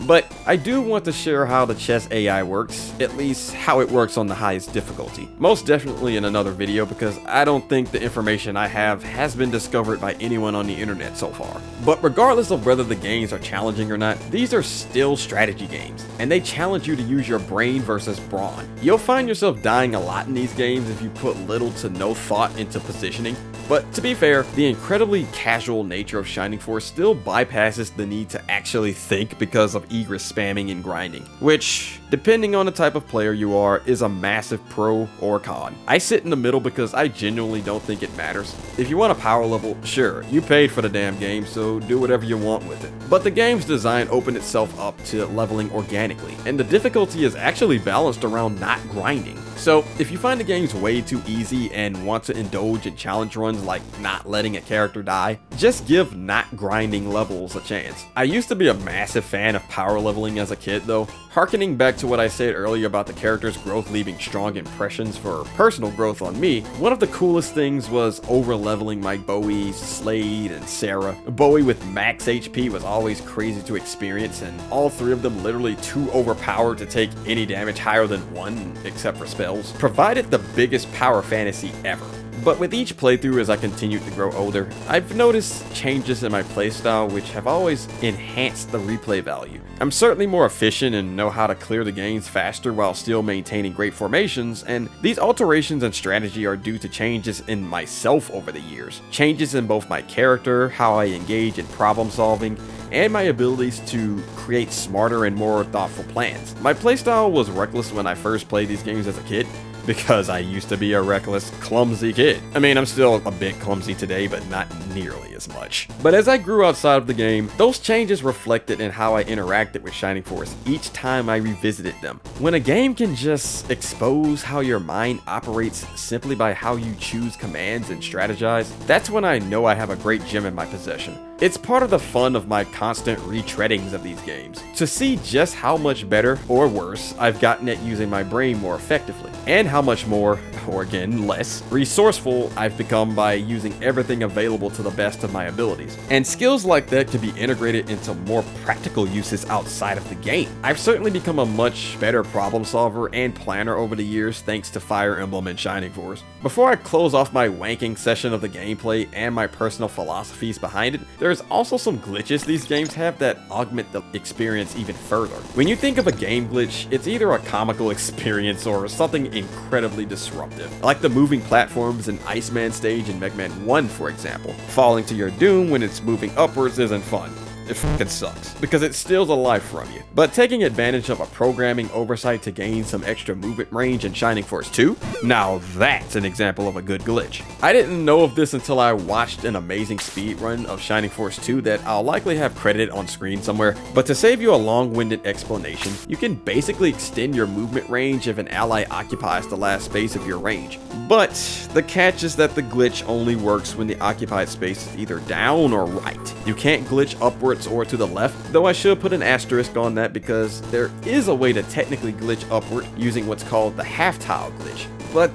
Speaker 1: But I do want to share how the chess AI works, at least how it works on the highest difficulty. Most definitely in another video because I don't think the information I have has been discovered by anyone on the internet so far. But regardless of whether the games are challenging or not, these are still strategy games, and they challenge you to use your brain versus brawn. You'll find yourself dying a lot in these games if you put little to no thought into positioning. But to be fair, the incredibly casual nature of Shining Force still bypasses the need to actually think because of egress spamming and grinding, which, depending on the type of player you are, is a massive pro or con. I sit in the middle because I genuinely don't think it matters. If you want a power level, sure, you paid for the damn game, so do whatever you want with it. But the game's design opened itself up to leveling organically, and the difficulty is actually balanced around not grinding. So if you find the games way too easy and want to indulge in challenge runs like not letting a character die, just give not grinding levels a chance. I used to be a massive fan of power leveling as a kid though. Harkening back to what I said earlier about the character's growth leaving strong impressions for personal growth on me, one of the coolest things was over leveling my Bowie, Slade, and Sarah. Bowie with max HP was always crazy to experience, and all three of them literally too overpowered to take any damage higher than 1, except for spells, provided the biggest power fantasy ever. But with each playthrough as I continued to grow older, I've noticed changes in my playstyle which have always enhanced the replay value. I'm certainly more efficient and know how to clear the games faster while still maintaining great formations, and these alterations in strategy are due to changes in myself over the years. Changes in both my character, how I engage in problem solving, and my abilities to create smarter and more thoughtful plans. My playstyle was reckless when I first played these games as a kid, because I used to be a reckless, clumsy kid. I mean, I'm still a bit clumsy today, but not nearly as much. But as I grew outside of the game, those changes reflected in how I interacted with Shining Force each time I revisited them. When a game can just expose how your mind operates simply by how you choose commands and strategize, that's when I know I have a great gem in my possession. It's part of the fun of my constant retreadings of these games, to see just how much better, or worse, I've gotten at using my brain more effectively, and how much more, or again, less, resourceful I've become by using everything available to the best of my abilities. And skills like that can be integrated into more practical uses outside of the game. I've certainly become a much better problem solver and planner over the years thanks to Fire Emblem and Shining Force. Before I close off my wanking session of the gameplay and my personal philosophies behind it, there's also some glitches these games have that augment the experience even further. When you think of a game glitch, it's either a comical experience or something incredibly disruptive, like the moving platforms in Iceman stage in Mega Man 1, for example. Falling to your doom when it's moving upwards isn't fun. It fucking sucks, because it steals a life from you. But taking advantage of a programming oversight to gain some extra movement range in Shining Force 2? Now that's an example of a good glitch. I didn't know of this until I watched an amazing speedrun of Shining Force 2 that I'll likely have credited on screen somewhere, but to save you a long-winded explanation, you can basically extend your movement range if an ally occupies the last space of your range. But the catch is that the glitch only works when the occupied space is either down or right. You can't glitch upwards or to the left, though I should put an asterisk on that because there is a way to technically glitch upward using what's called the half tile glitch. But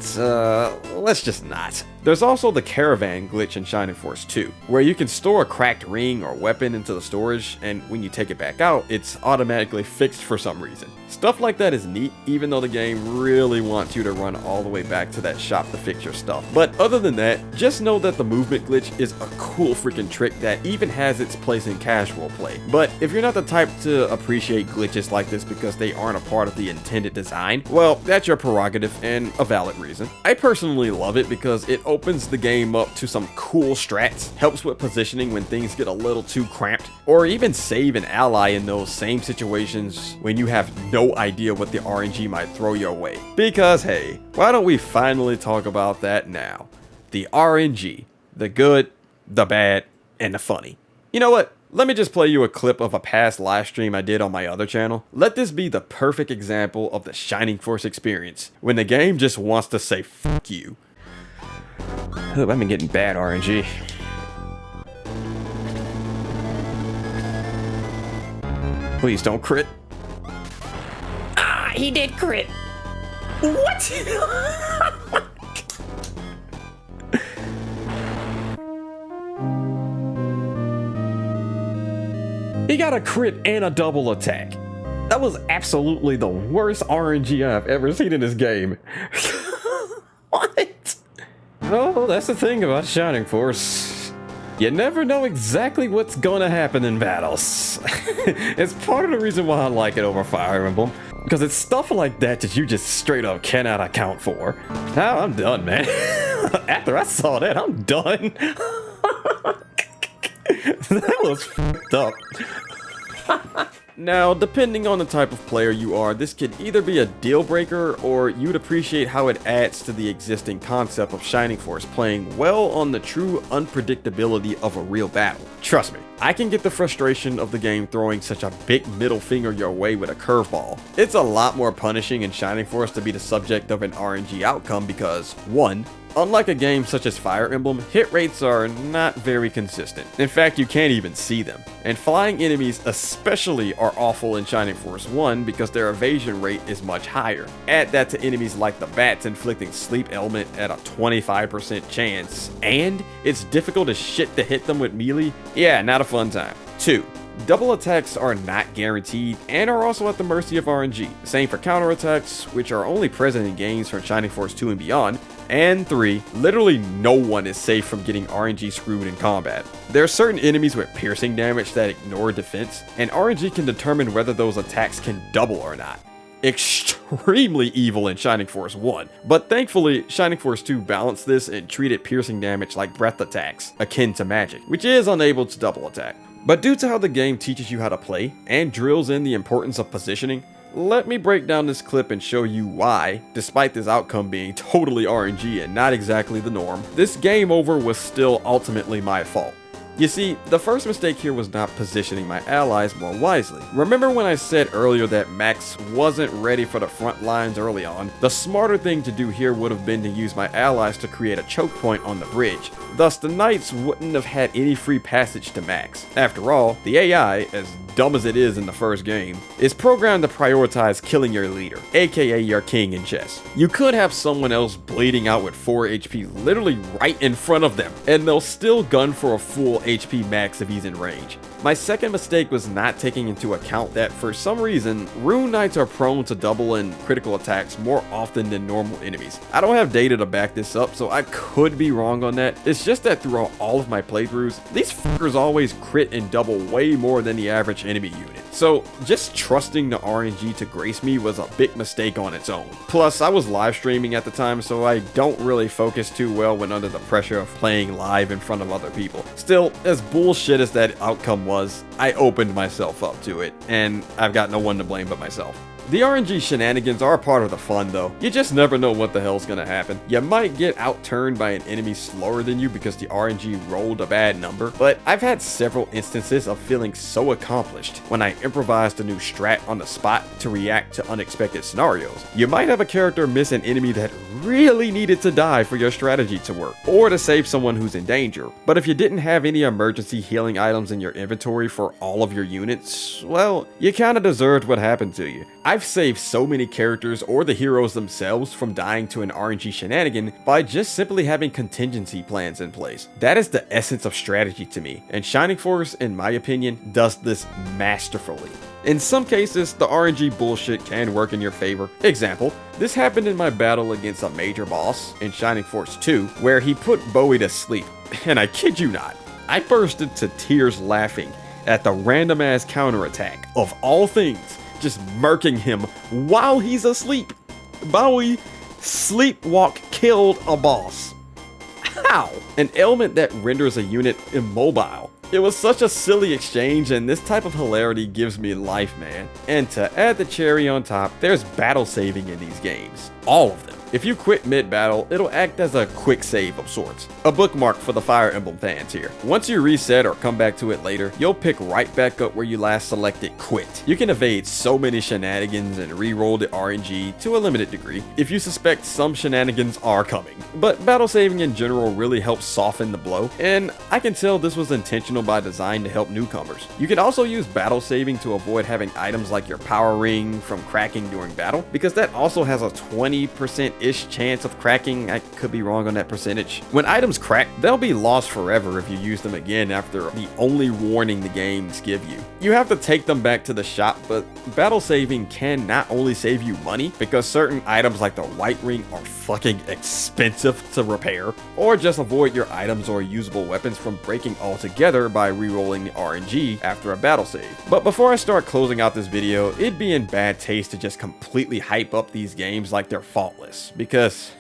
Speaker 1: let's just not. There's also the caravan glitch in Shining Force 2, where you can store a cracked ring or weapon into the storage, and when you take it back out, it's automatically fixed for some reason. Stuff like that is neat, even though the game really wants you to run all the way back to that shop to fix your stuff. But other than that, just know that the movement glitch is a cool freaking trick that even has its place in casual play. But if you're not the type to appreciate glitches like this because they aren't a part of the intended design, well, that's your prerogative and a valid reason. I personally love it because it opens the game up to some cool strats, helps with positioning when things get a little too cramped, or even save an ally in those same situations when you have no idea what the RNG might throw your way. Because hey, why don't we finally talk about that now? The RNG. The good, the bad, and the funny. You know what? Let me just play you a clip of a past live stream I did on my other channel. Let this be the perfect example of the Shining Force experience, when the game just wants to say fuck you. I've been getting bad RNG. Please don't crit.
Speaker 3: Ah, he did crit. What?
Speaker 1: He got a crit and a double attack. That was absolutely the worst RNG I've ever seen in this game. What? Oh, that's the thing about Shining Force. You never know exactly what's gonna happen in battles. It's part of the reason why I like it over Fire Emblem, because it's stuff like that that you just straight up cannot account for. Now I'm done, man. After I saw that, I'm done. That was fucked up. Now, depending on the type of player you are, this could either be a deal breaker or you'd appreciate how it adds to the existing concept of Shining Force playing well on the true unpredictability of a real battle. Trust me, I can get the frustration of the game throwing such a big middle finger your way with a curveball. It's a lot more punishing in Shining Force to be the subject of an RNG outcome because, 1, unlike a game such as Fire Emblem, hit rates are not very consistent. In fact, you can't even see them. And flying enemies especially are awful in Shining Force 1 because their evasion rate is much higher. Add that to enemies like the bats inflicting sleep ailment at a 25% chance, and it's difficult as shit to hit them with melee. Yeah, not a fun time. 2. Double attacks are not guaranteed and are also at the mercy of RNG. Same for counterattacks, which are only present in games from Shining Force 2 and beyond. And 3, literally no one is safe from getting RNG screwed in combat. There are certain enemies with piercing damage that ignore defense, and RNG can determine whether those attacks can double or not. Extremely evil in Shining Force 1, but thankfully Shining Force 2 balanced this and treated piercing damage like breath attacks, akin to magic, which is unable to double attack. But due to how the game teaches you how to play and drills in the importance of positioning, let me break down this clip and show you why, despite this outcome being totally RNG and not exactly the norm, this game over was still ultimately my fault. You see, the first mistake here was not positioning my allies more wisely. Remember when I said earlier that Max wasn't ready for the front lines early on? The smarter thing to do here would have been to use my allies to create a choke point on the bridge. Thus, the knights wouldn't have had any free passage to Max. After all, the AI, as dumb as it is in the first game, is programmed to prioritize killing your leader, aka your king in chess. You could have someone else bleeding out with 4 HP literally right in front of them, and they'll still gun for a full HP max if he's in range. My second mistake was not taking into account that for some reason, Rune Knights are prone to double and critical attacks more often than normal enemies. I don't have data to back this up, so I could be wrong on that. It's just that throughout all of my playthroughs, these fuckers always crit and double way more than the average enemy unit. So just trusting the RNG to grace me was a big mistake on its own. Plus, I was live streaming at the time, so I don't really focus too well when under the pressure of playing live in front of other people. Still, as bullshit as that outcome was, I opened myself up to it, and I've got no one to blame but myself. The RNG shenanigans are part of the fun though. You just never know what the hell's gonna happen. You might get outturned by an enemy slower than you because the RNG rolled a bad number, but I've had several instances of feeling so accomplished when I improvised a new strat on the spot to react to unexpected scenarios. You might have a character miss an enemy that really needed to die for your strategy to work, or to save someone who's in danger. But if you didn't have any emergency healing items in your inventory for all of your units, well, you kinda deserved what happened to you. I've saved so many characters or the heroes themselves from dying to an RNG shenanigan by just simply having contingency plans in place. That is the essence of strategy to me, and Shining Force, in my opinion, does this masterfully. In some cases, the RNG bullshit can work in your favor. Example, this happened in my battle against a major boss in Shining Force 2, where he put Bowie to sleep, and I kid you not, I burst into tears laughing at the random ass counterattack of all things, just murking him while he's asleep. Bowie sleepwalk killed a boss. How? An ailment that renders a unit immobile. It was such a silly exchange, and this type of hilarity gives me life, man. And to add the cherry on top, there's battle saving in these games. All of them. If you quit mid-battle, it'll act as a quick save of sorts. A bookmark for the Fire Emblem fans here. Once you reset or come back to it later, you'll pick right back up where you last selected quit. You can evade so many shenanigans and re-roll the RNG to a limited degree if you suspect some shenanigans are coming. But battle saving in general really helps soften the blow, and I can tell this was intentional by design to help newcomers. You can also use battle saving to avoid having items like your power ring from cracking during battle, because that also has a 20%-ish chance of cracking. I could be wrong on that percentage. When items crack, they'll be lost forever if you use them again after the only warning the games give you. You have to take them back to the shop, but battle saving can not only save you money, because certain items like the white ring are fucking expensive to repair, or just avoid your items or usable weapons from breaking altogether by re-rolling the RNG after a battle save. But before I start closing out this video, it'd be in bad taste to just completely hype up these games like they're faultless, because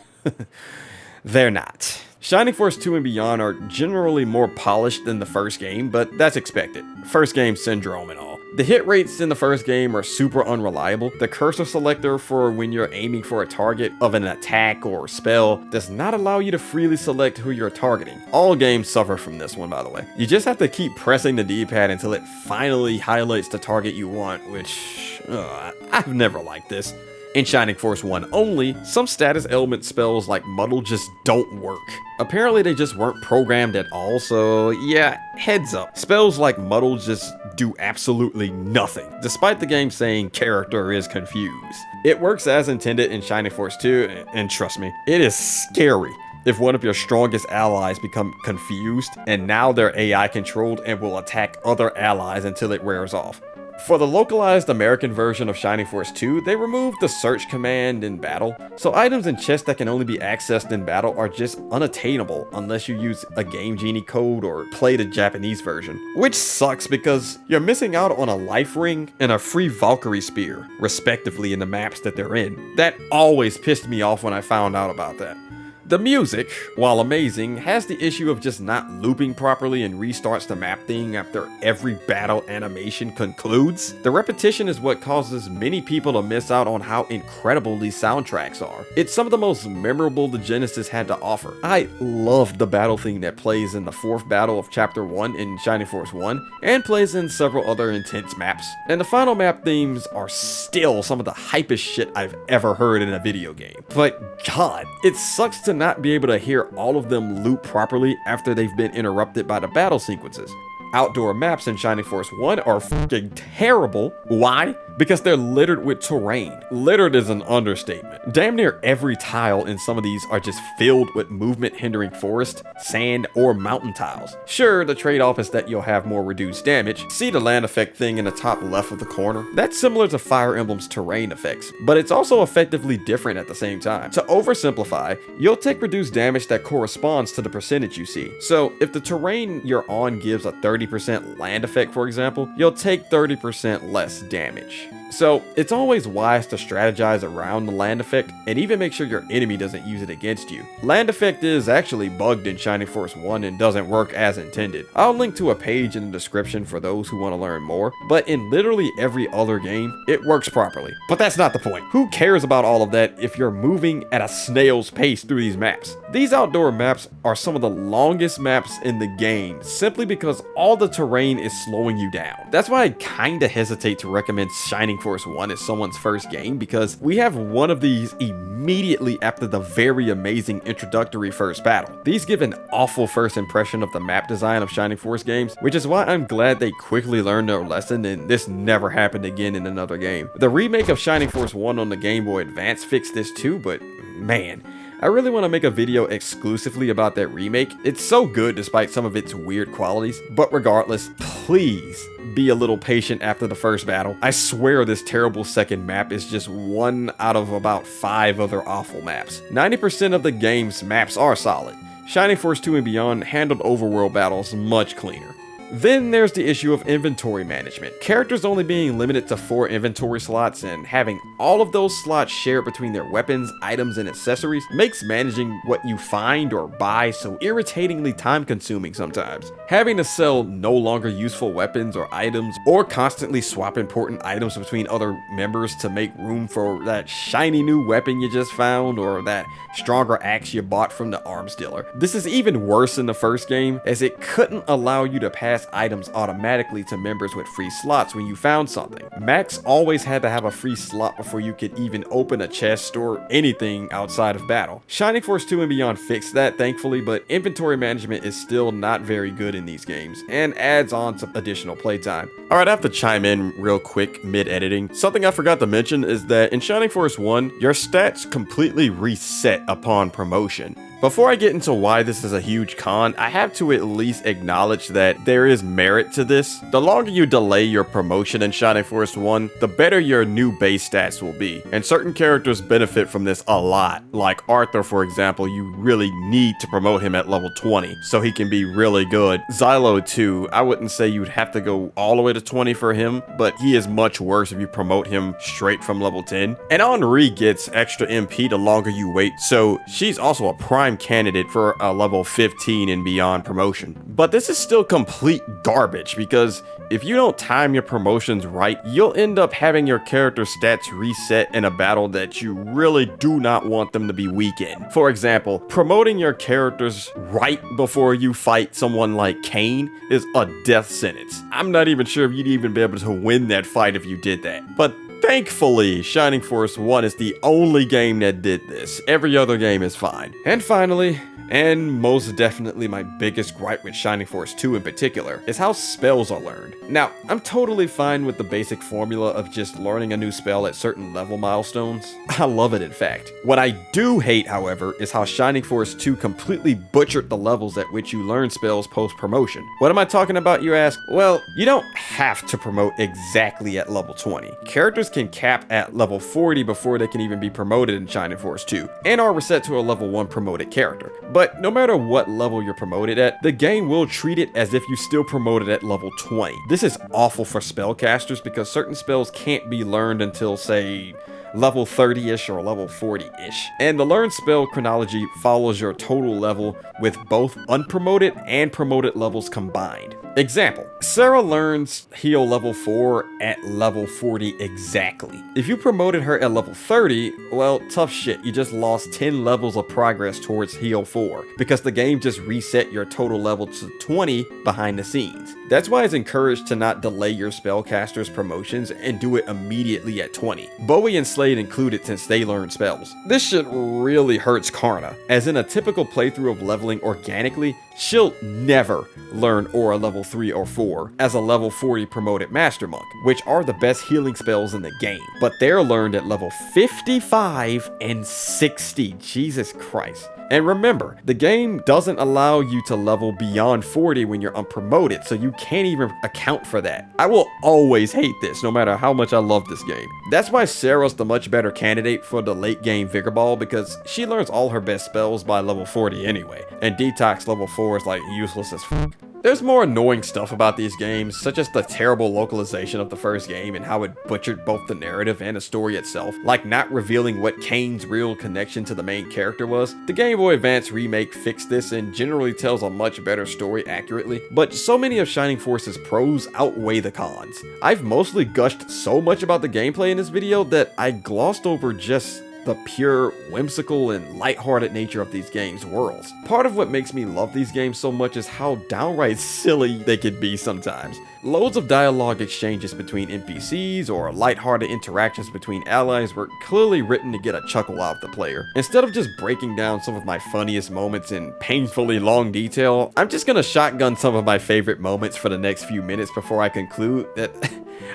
Speaker 1: they're not. Shining Force 2 and beyond are generally more polished than the first game, but that's expected. First game syndrome and all. The hit rates in the first game are super unreliable. The cursor selector for when you're aiming for a target of an attack or spell does not allow you to freely select who you're targeting. All games suffer from this one, by the way. You just have to keep pressing the D-pad until it finally highlights the target you want, which I've never liked this. In Shining Force 1 only, some status element spells like Muddle just don't work. Apparently they just weren't programmed at all, so yeah, heads up. Spells like Muddle just do absolutely nothing, despite the game saying character is confused. It works as intended in Shining Force 2, and trust me, it is scary if one of your strongest allies become confused, and now they're AI controlled and will attack other allies until it wears off. For the localized American version of Shining Force 2, they removed the search command in battle, so items and chests that can only be accessed in battle are just unattainable unless you use a Game Genie code or play the Japanese version. Which sucks because you're missing out on a life ring and a free Valkyrie spear, respectively, in the maps that they're in. That always pissed me off when I found out about that. The music, while amazing, has the issue of just not looping properly and restarts the map thing after every battle animation concludes. The repetition is what causes many people to miss out on how incredible these soundtracks are. It's some of the most memorable the Genesis had to offer. I love the battle theme that plays in the 4th battle of Chapter 1 in Shining Force 1, and plays in several other intense maps. And the final map themes are still some of the hypest shit I've ever heard in a video game. But god, it sucks to not be able to hear all of them loop properly after they've been interrupted by the battle sequences. Outdoor maps in Shining Force 1 are fucking terrible. Why? Because they're littered with terrain. Littered is an understatement. Damn near every tile in some of these are just filled with movement hindering forest, sand, or mountain tiles. Sure, the trade-off is that you'll have more reduced damage. See the land effect thing in the top left of the corner? That's similar to Fire Emblem's terrain effects, but it's also effectively different at the same time. To oversimplify, you'll take reduced damage that corresponds to the percentage you see. So if the terrain you're on gives a 30% land effect, for example, you'll take 30% less damage. So it's always wise to strategize around the land effect and even make sure your enemy doesn't use it against you. Land effect is actually bugged in Shining Force 1 and doesn't work as intended. I'll link to a page in the description for those who want to learn more, but in literally every other game, it works properly. But that's not the point. Who cares about all of that if you're moving at a snail's pace through these maps? These outdoor maps are some of the longest maps in the game simply because all the terrain is slowing you down. That's why I kinda hesitate to recommend Shining Shining Force 1 is someone's first game because we have one of these immediately after the very amazing introductory first battle. These give an awful first impression of the map design of Shining Force games, which is why I'm glad they quickly learned their lesson and this never happened again in another game. The remake of Shining Force 1 on the Game Boy Advance fixed this too, but man, I really want to make a video exclusively about that remake. It's so good despite some of its weird qualities, but regardless, please be a little patient after the first battle. I swear this terrible second map is just one out of about 5 other awful maps. 90% of the game's maps are solid. Shining Force 2 and Beyond handled overworld battles much cleaner. Then there's the issue of inventory management. Characters only being limited to 4 inventory slots and having all of those slots shared between their weapons, items, and accessories makes managing what you find or buy so irritatingly time consuming sometimes. Having to sell no longer useful weapons or items, or constantly swap important items between other members to make room for that shiny new weapon you just found or that stronger axe you bought from the arms dealer. This is even worse in the first game, as it couldn't allow you to pass items automatically to members with free slots when you found something. Max always had to have a free slot before you could even open a chest or anything outside of battle. Shining Force 2 and Beyond fixed that thankfully, but inventory management is still not very good in these games and adds on some additional playtime. Alright, I have to chime in real quick mid-editing. Something I forgot to mention is that in Shining Force 1, your stats completely reset upon promotion. Before I get into why this is a huge con, I have to at least acknowledge that there is merit to this. The longer you delay your promotion in Shining Force 1, the better your new base stats will be, and certain characters benefit from this a lot. Like Arthur, for example, you really need to promote him at level 20 so he can be really good. Xylo too, I wouldn't say you'd have to go all the way to 20 for him, but he is much worse if you promote him straight from level 10. And Henri gets extra MP the longer you wait, so she's also a prime candidate for a level 15 and beyond promotion. But this is still complete garbage because if you don't time your promotions right, you'll end up having your character stats reset in a battle that you really do not want them to be weak in. For example, promoting your characters right before you fight someone like Kane is a death sentence. I'm not even sure if you'd even be able to win that fight if you did that. But thankfully, Shining Force 1 is the only game that did this. Every other game is fine. And finally, and most definitely my biggest gripe with Shining Force 2 in particular, is how spells are learned. Now, I'm totally fine with the basic formula of just learning a new spell at certain level milestones. I love it, in fact. What I do hate, however, is how Shining Force 2 completely butchered the levels at which you learn spells post-promotion. What am I talking about, you ask? Well, you don't have to promote exactly at level 20. Characters can cap at level 40 before they can even be promoted in Shining Force 2, and are reset to a level 1 promoted character. But no matter what level you're promoted at, the game will treat it as if you still promoted at level 20. This is awful for spellcasters because certain spells can't be learned until, say, level 30-ish or level 40-ish. And the learned spell chronology follows your total level with both unpromoted and promoted levels combined. Example, Sarah learns heal level 4 at level 40 exactly. If you promoted her at level 30, well, tough shit, you just lost 10 levels of progress towards heal 4 because the game just reset your total level to 20 behind the scenes. That's why it's encouraged to not delay your spellcaster's promotions and do it immediately at 20. Bowie and Slade included since they learn spells. This shit really hurts Karna, as in a typical playthrough of leveling organically, she'll never learn Aura level 3 or 4 as a level 40 promoted Master Monk, which are the best healing spells in the game, but they're learned at level 55 and 60, Jesus Christ. And remember, the game doesn't allow you to level beyond 40 when you're unpromoted, so you can't even account for that. I will always hate this, no matter how much I love this game. That's why Sarah's the much better candidate for the late game Vigor Ball, because she learns all her best spells by level 40 anyway, and Detox level 4 is like useless as fuck. There's more annoying stuff about these games, such as the terrible localization of the first game and how it butchered both the narrative and the story itself, like not revealing what Kane's real connection to the main character was. The Game Boy Advance remake fixed this and generally tells a much better story accurately, but so many of Shining Force's pros outweigh the cons. I've mostly gushed so much about the gameplay in this video that I glossed over just the pure, whimsical, and lighthearted nature of these games' worlds. Part of what makes me love these games so much is how downright silly they can be sometimes. Loads of dialogue exchanges between NPCs or lighthearted interactions between allies were clearly written to get a chuckle out of the player. Instead of just breaking down some of my funniest moments in painfully long detail, I'm just gonna shotgun some of my favorite moments for the next few minutes before I conclude that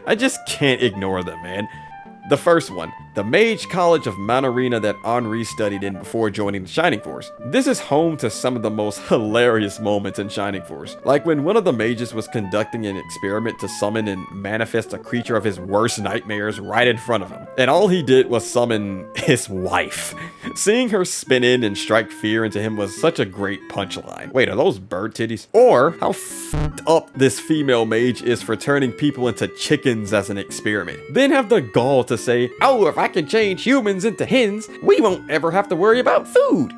Speaker 1: I just can't ignore them, man. The first one, the Mage College of Mount Arena that Henri studied in before joining the Shining Force. This is home to some of the most hilarious moments in Shining Force. Like when one of the mages was conducting an experiment to summon and manifest a creature of his worst nightmares right in front of him. And all he did was summon his wife. Seeing her spin in and strike fear into him was such a great punchline. Wait, are those bird titties? Or how f***ed up this female mage is for turning people into chickens as an experiment. Then have the gall to say, oh, if I can change humans into hens, we won't ever have to worry about food.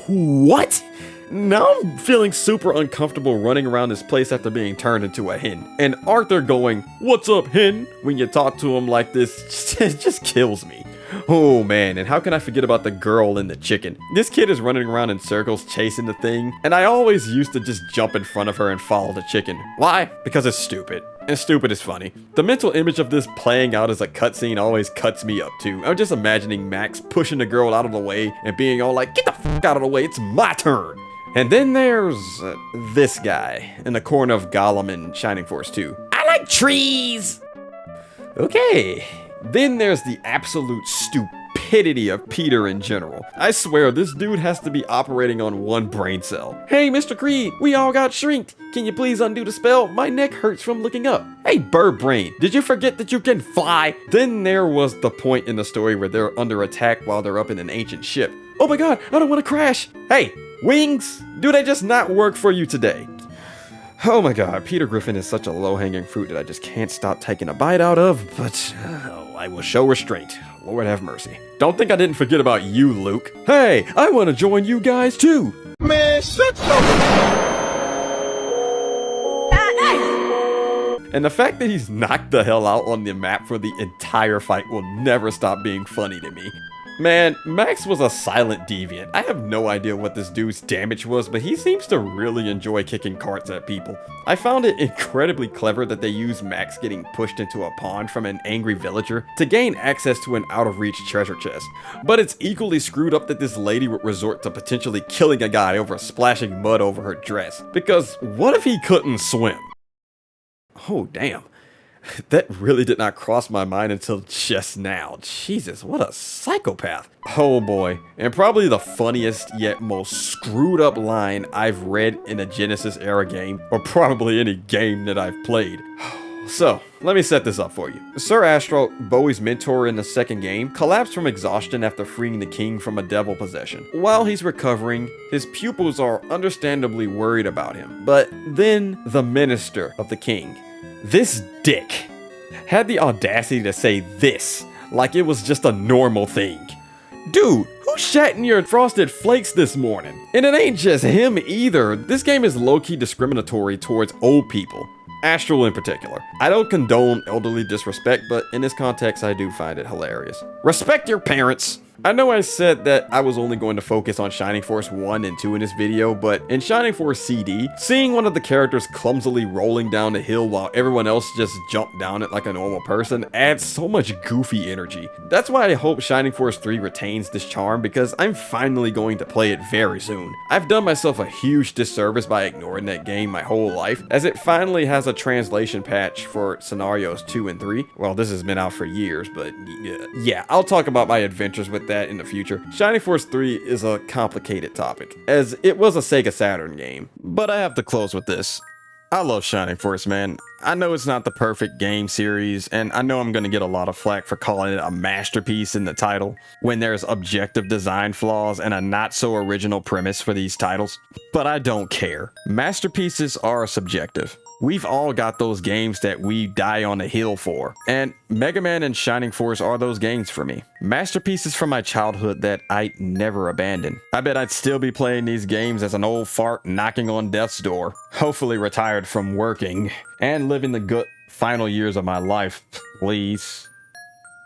Speaker 1: What? Now I'm feeling super uncomfortable running around this place after being turned into a hen. And Arthur going, what's up, hen? When you talk to him like this, just kills me. Oh man, and how can I forget about the girl and the chicken? This kid is running around in circles chasing the thing, and I always used to just jump in front of her and follow the chicken. Why? Because it's stupid. And stupid is funny. The mental image of this playing out as a cutscene always cuts me up too. I'm just imagining Max pushing the girl out of the way and being all like, get the f*** out of the way, it's my turn. And then there's this guy in the corner of Gollum in Shining Force 2. I like trees! Okay. Then there's the absolute stupidity of Peter in general. I swear this dude has to be operating on one brain cell. Hey, Mr. Creed, we all got shrinked. Can you please undo the spell? My neck hurts from looking up. Hey, bird brain, did you forget that you can fly? Then there was the point in the story where they're under attack while they're up in an ancient ship. Oh my god, I don't want to crash. Hey, wings, do they just not work for you today? Oh my god, Peter Griffin is such a low-hanging fruit that I just can't stop taking a bite out of, but I will show restraint. Lord have mercy. Don't think I didn't forget about you, Luke. Hey, I want to join you guys too. Man, shut your... And the fact that he's knocked the hell out on the map for the entire fight will never stop being funny to me. Man, Max was a silent deviant. I have no idea what this dude's damage was, but he seems to really enjoy kicking carts at people. I found it incredibly clever that they used Max getting pushed into a pond from an angry villager to gain access to an out-of-reach treasure chest. But it's equally screwed up that this lady would resort to potentially killing a guy over splashing mud over her dress. Because what if he couldn't swim? Oh, damn. That really did not cross my mind until just now. Jesus, what a psychopath. Oh boy. And probably the funniest yet most screwed up line I've read in a Genesis era game, or probably any game that I've played. So, let me set this up for you. Sir Astro, Bowie's mentor in the second game, collapsed from exhaustion after freeing the king from a devil possession. While he's recovering, his pupils are understandably worried about him. But then, the minister of the king, this dick, had the audacity to say this, like it was just a normal thing. Dude, who shat in your frosted flakes this morning? And it ain't just him either. This game is low-key discriminatory towards old people. Astral in particular. I don't condone elderly disrespect, but in this context, I do find it hilarious. Respect your parents! I know I said that I was only going to focus on Shining Force 1 and 2 in this video, but in Shining Force CD, seeing one of the characters clumsily rolling down the hill while everyone else just jumped down it like a normal person adds so much goofy energy. That's why I hope Shining Force 3 retains this charm, because I'm finally going to play it very soon. I've done myself a huge disservice by ignoring that game my whole life, as it finally has a translation patch for scenarios 2 and 3. Well, this has been out for years, but yeah, I'll talk about my adventures with that in the future. Shining Force 3 is a complicated topic, as it was a Sega Saturn game. But I have to close with this. I love Shining Force, man. I know it's not the perfect game series, and I know I'm gonna get a lot of flack for calling it a masterpiece in the title, when there's objective design flaws and a not so original premise for these titles. But I don't care. Masterpieces are subjective. We've all got those games that we die on a hill for, and Mega Man and Shining Force are those games for me. Masterpieces from my childhood that I never abandoned. I bet I'd still be playing these games as an old fart knocking on death's door, hopefully retired from working, and living the good final years of my life, please.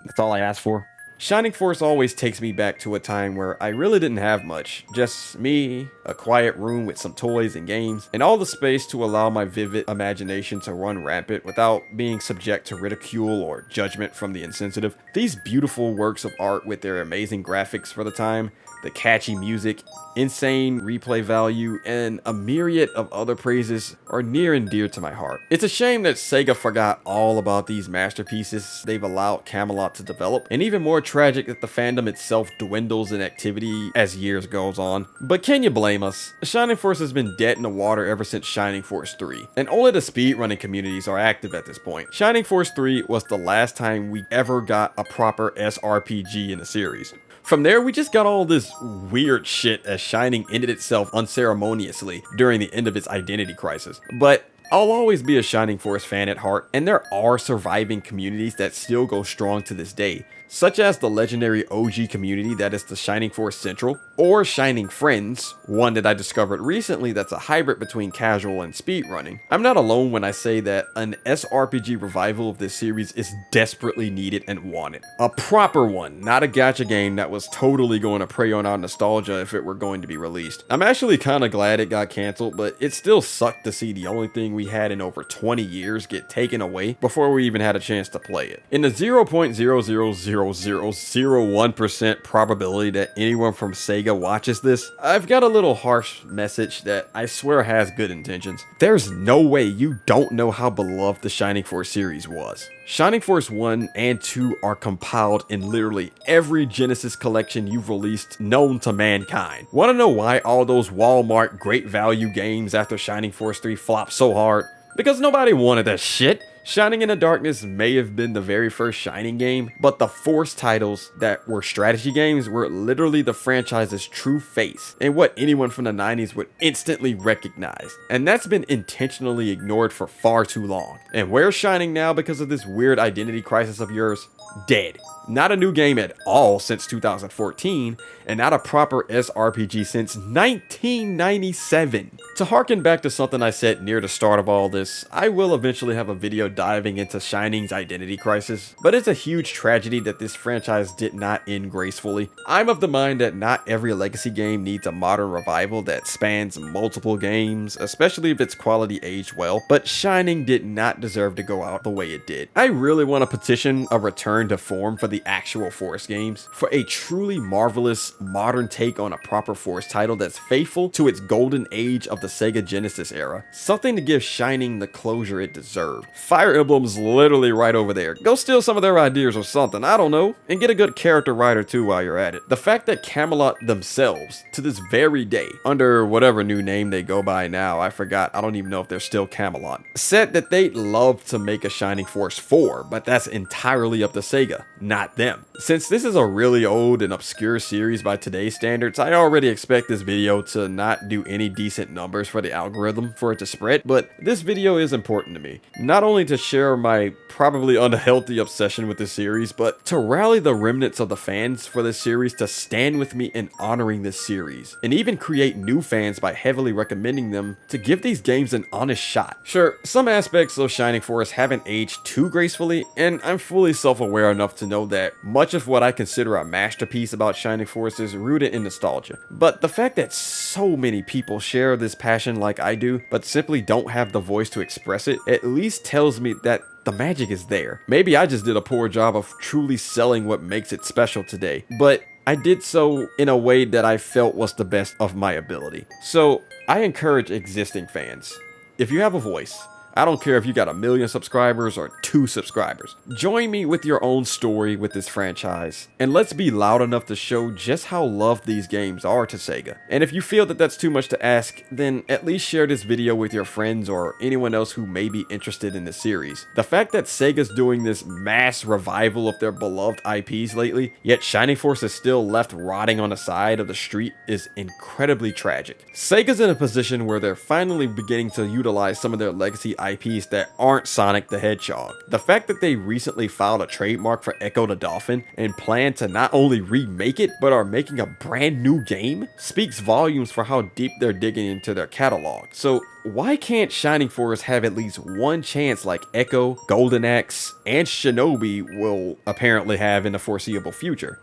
Speaker 1: That's all I ask for. Shining Force always takes me back to a time where I really didn't have much, just me, a quiet room with some toys and games, and all the space to allow my vivid imagination to run rampant without being subject to ridicule or judgment from the insensitive. These beautiful works of art with their amazing graphics for the time, the catchy music, insane replay value, and a myriad of other praises are near and dear to my heart. It's a shame that Sega forgot all about these masterpieces they've allowed Camelot to develop, and even more tragic that the fandom itself dwindles in activity as years goes on. But can you blame us? Shining Force has been dead in the water ever since Shining Force 3, and only the speedrunning communities are active at this point. Shining Force 3 was the last time we ever got a proper SRPG in the series. From there, we just got all this weird shit as Shining ended itself unceremoniously during the end of its identity crisis. But I'll always be a Shining Force fan at heart, and there are surviving communities that still go strong to this day, such as the legendary OG community that is the Shining Force Central, or Shining Friends, one that I discovered recently that's a hybrid between casual and speedrunning. I'm not alone when I say that an SRPG revival of this series is desperately needed and wanted. A proper one, not a gacha game that was totally going to prey on our nostalgia if it were going to be released. I'm actually kind of glad it got cancelled, but it still sucked to see the only thing we had in over 20 years get taken away before we even had a chance to play it. In the 0.00001% probability that anyone from Sega watches this, I've got a little harsh message that I swear has good intentions. There's no way you don't know how beloved the Shining Force series was. Shining Force 1 and 2 are compiled in literally every Genesis collection you've released known to mankind. Want to know why all those Walmart great value games after Shining Force 3 flopped so hard? Because nobody wanted that shit. Shining in the Darkness may have been the very first Shining game, but the Force titles that were strategy games were literally the franchise's true face, and what anyone from the 90s would instantly recognize. And that's been intentionally ignored for far too long. And where's Shining now because of this weird identity crisis of yours? Dead. Not a new game at all since 2014, and not a proper SRPG since 1997. To harken back to something I said near the start of all this, I will eventually have a video diving into Shining's identity crisis, but it's a huge tragedy that this franchise did not end gracefully. I'm of the mind that not every legacy game needs a modern revival that spans multiple games, especially if its quality aged well, but Shining did not deserve to go out the way it did. I really want to petition a return to form for the actual Force games, for a truly marvelous modern take on a proper Force title that's faithful to its golden age of the Sega Genesis era. Something to give Shining the closure it deserved. Fire Emblem's literally right over there. Go steal some of their ideas or something, I don't know, and get a good character writer too while you're at it. The fact that Camelot themselves, to this very day, under whatever new name they go by now, I forgot, I don't even know if they're still Camelot, said that they'd love to make a Shining Force 4, but that's entirely up to Sega, not them. Since this is a really old and obscure series by today's standards, I already expect this video to not do any decent numbers for the algorithm for it to spread, but this video is important to me. Not only to share my probably unhealthy obsession with this series, but to rally the remnants of the fans for this series to stand with me in honoring this series, and even create new fans by heavily recommending them to give these games an honest shot. Sure, some aspects of Shining Force haven't aged too gracefully, and I'm fully self-aware enough to know that much of what I consider a masterpiece about Shining Force is rooted in nostalgia. But the fact that so many people share this passion like I do, but simply don't have the voice to express it, at least tells me that the magic is there. Maybe I just did a poor job of truly selling what makes it special today, but I did so in a way that I felt was the best of my ability. So I encourage existing fans, if you have a voice, I don't care if you got 1 million subscribers or 2 subscribers. Join me with your own story with this franchise, and let's be loud enough to show just how loved these games are to Sega. And if you feel that that's too much to ask, then at least share this video with your friends or anyone else who may be interested in the series. The fact that Sega's doing this mass revival of their beloved IPs lately, yet Shining Force is still left rotting on the side of the street, is incredibly tragic. Sega's in a position where they're finally beginning to utilize some of their legacy IPs that aren't Sonic the Hedgehog. The fact that they recently filed a trademark for Echo the Dolphin and plan to not only remake it, but are making a brand new game speaks volumes for how deep they're digging into their catalog. So why can't Shining Force have at least one chance like Echo, Golden Axe, and Shinobi will apparently have in the foreseeable future?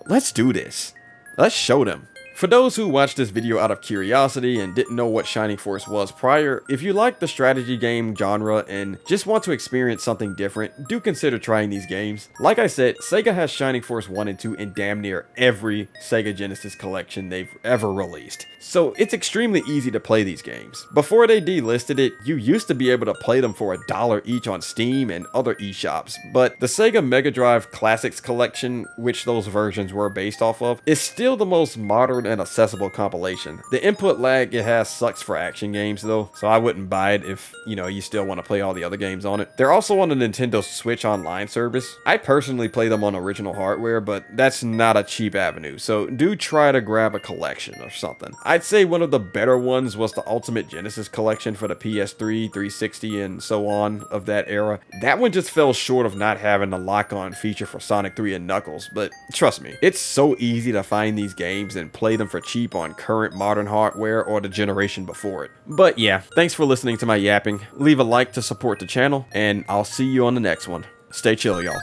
Speaker 1: Let's do this. Let's show them. For those who watched this video out of curiosity and didn't know what Shining Force was prior, if you like the strategy game genre and just want to experience something different, do consider trying these games. Like I said, Sega has Shining Force 1 and 2 in damn near every Sega Genesis collection they've ever released. So it's extremely easy to play these games. Before they delisted it, you used to be able to play them for $1 each on Steam and other eShops, but the Sega Mega Drive Classics collection, which those versions were based off of, is still the most modern and accessible compilation. The input lag it has sucks for action games though, so I wouldn't buy it if, you still want to play all the other games on it. They're also on the Nintendo Switch Online service. I personally play them on original hardware, but that's not a cheap avenue, so do try to grab a collection or something. I'd say one of the better ones was the Ultimate Genesis collection for the PS3, 360, and so on of that era. That one just fell short of not having the lock-on feature for Sonic 3 and Knuckles, but trust me, it's so easy to find these games and play them for cheap on current modern hardware or the generation before it. But yeah, thanks for listening to my yapping. Leave a like to support the channel, and I'll see you on the next one. Stay chill, y'all.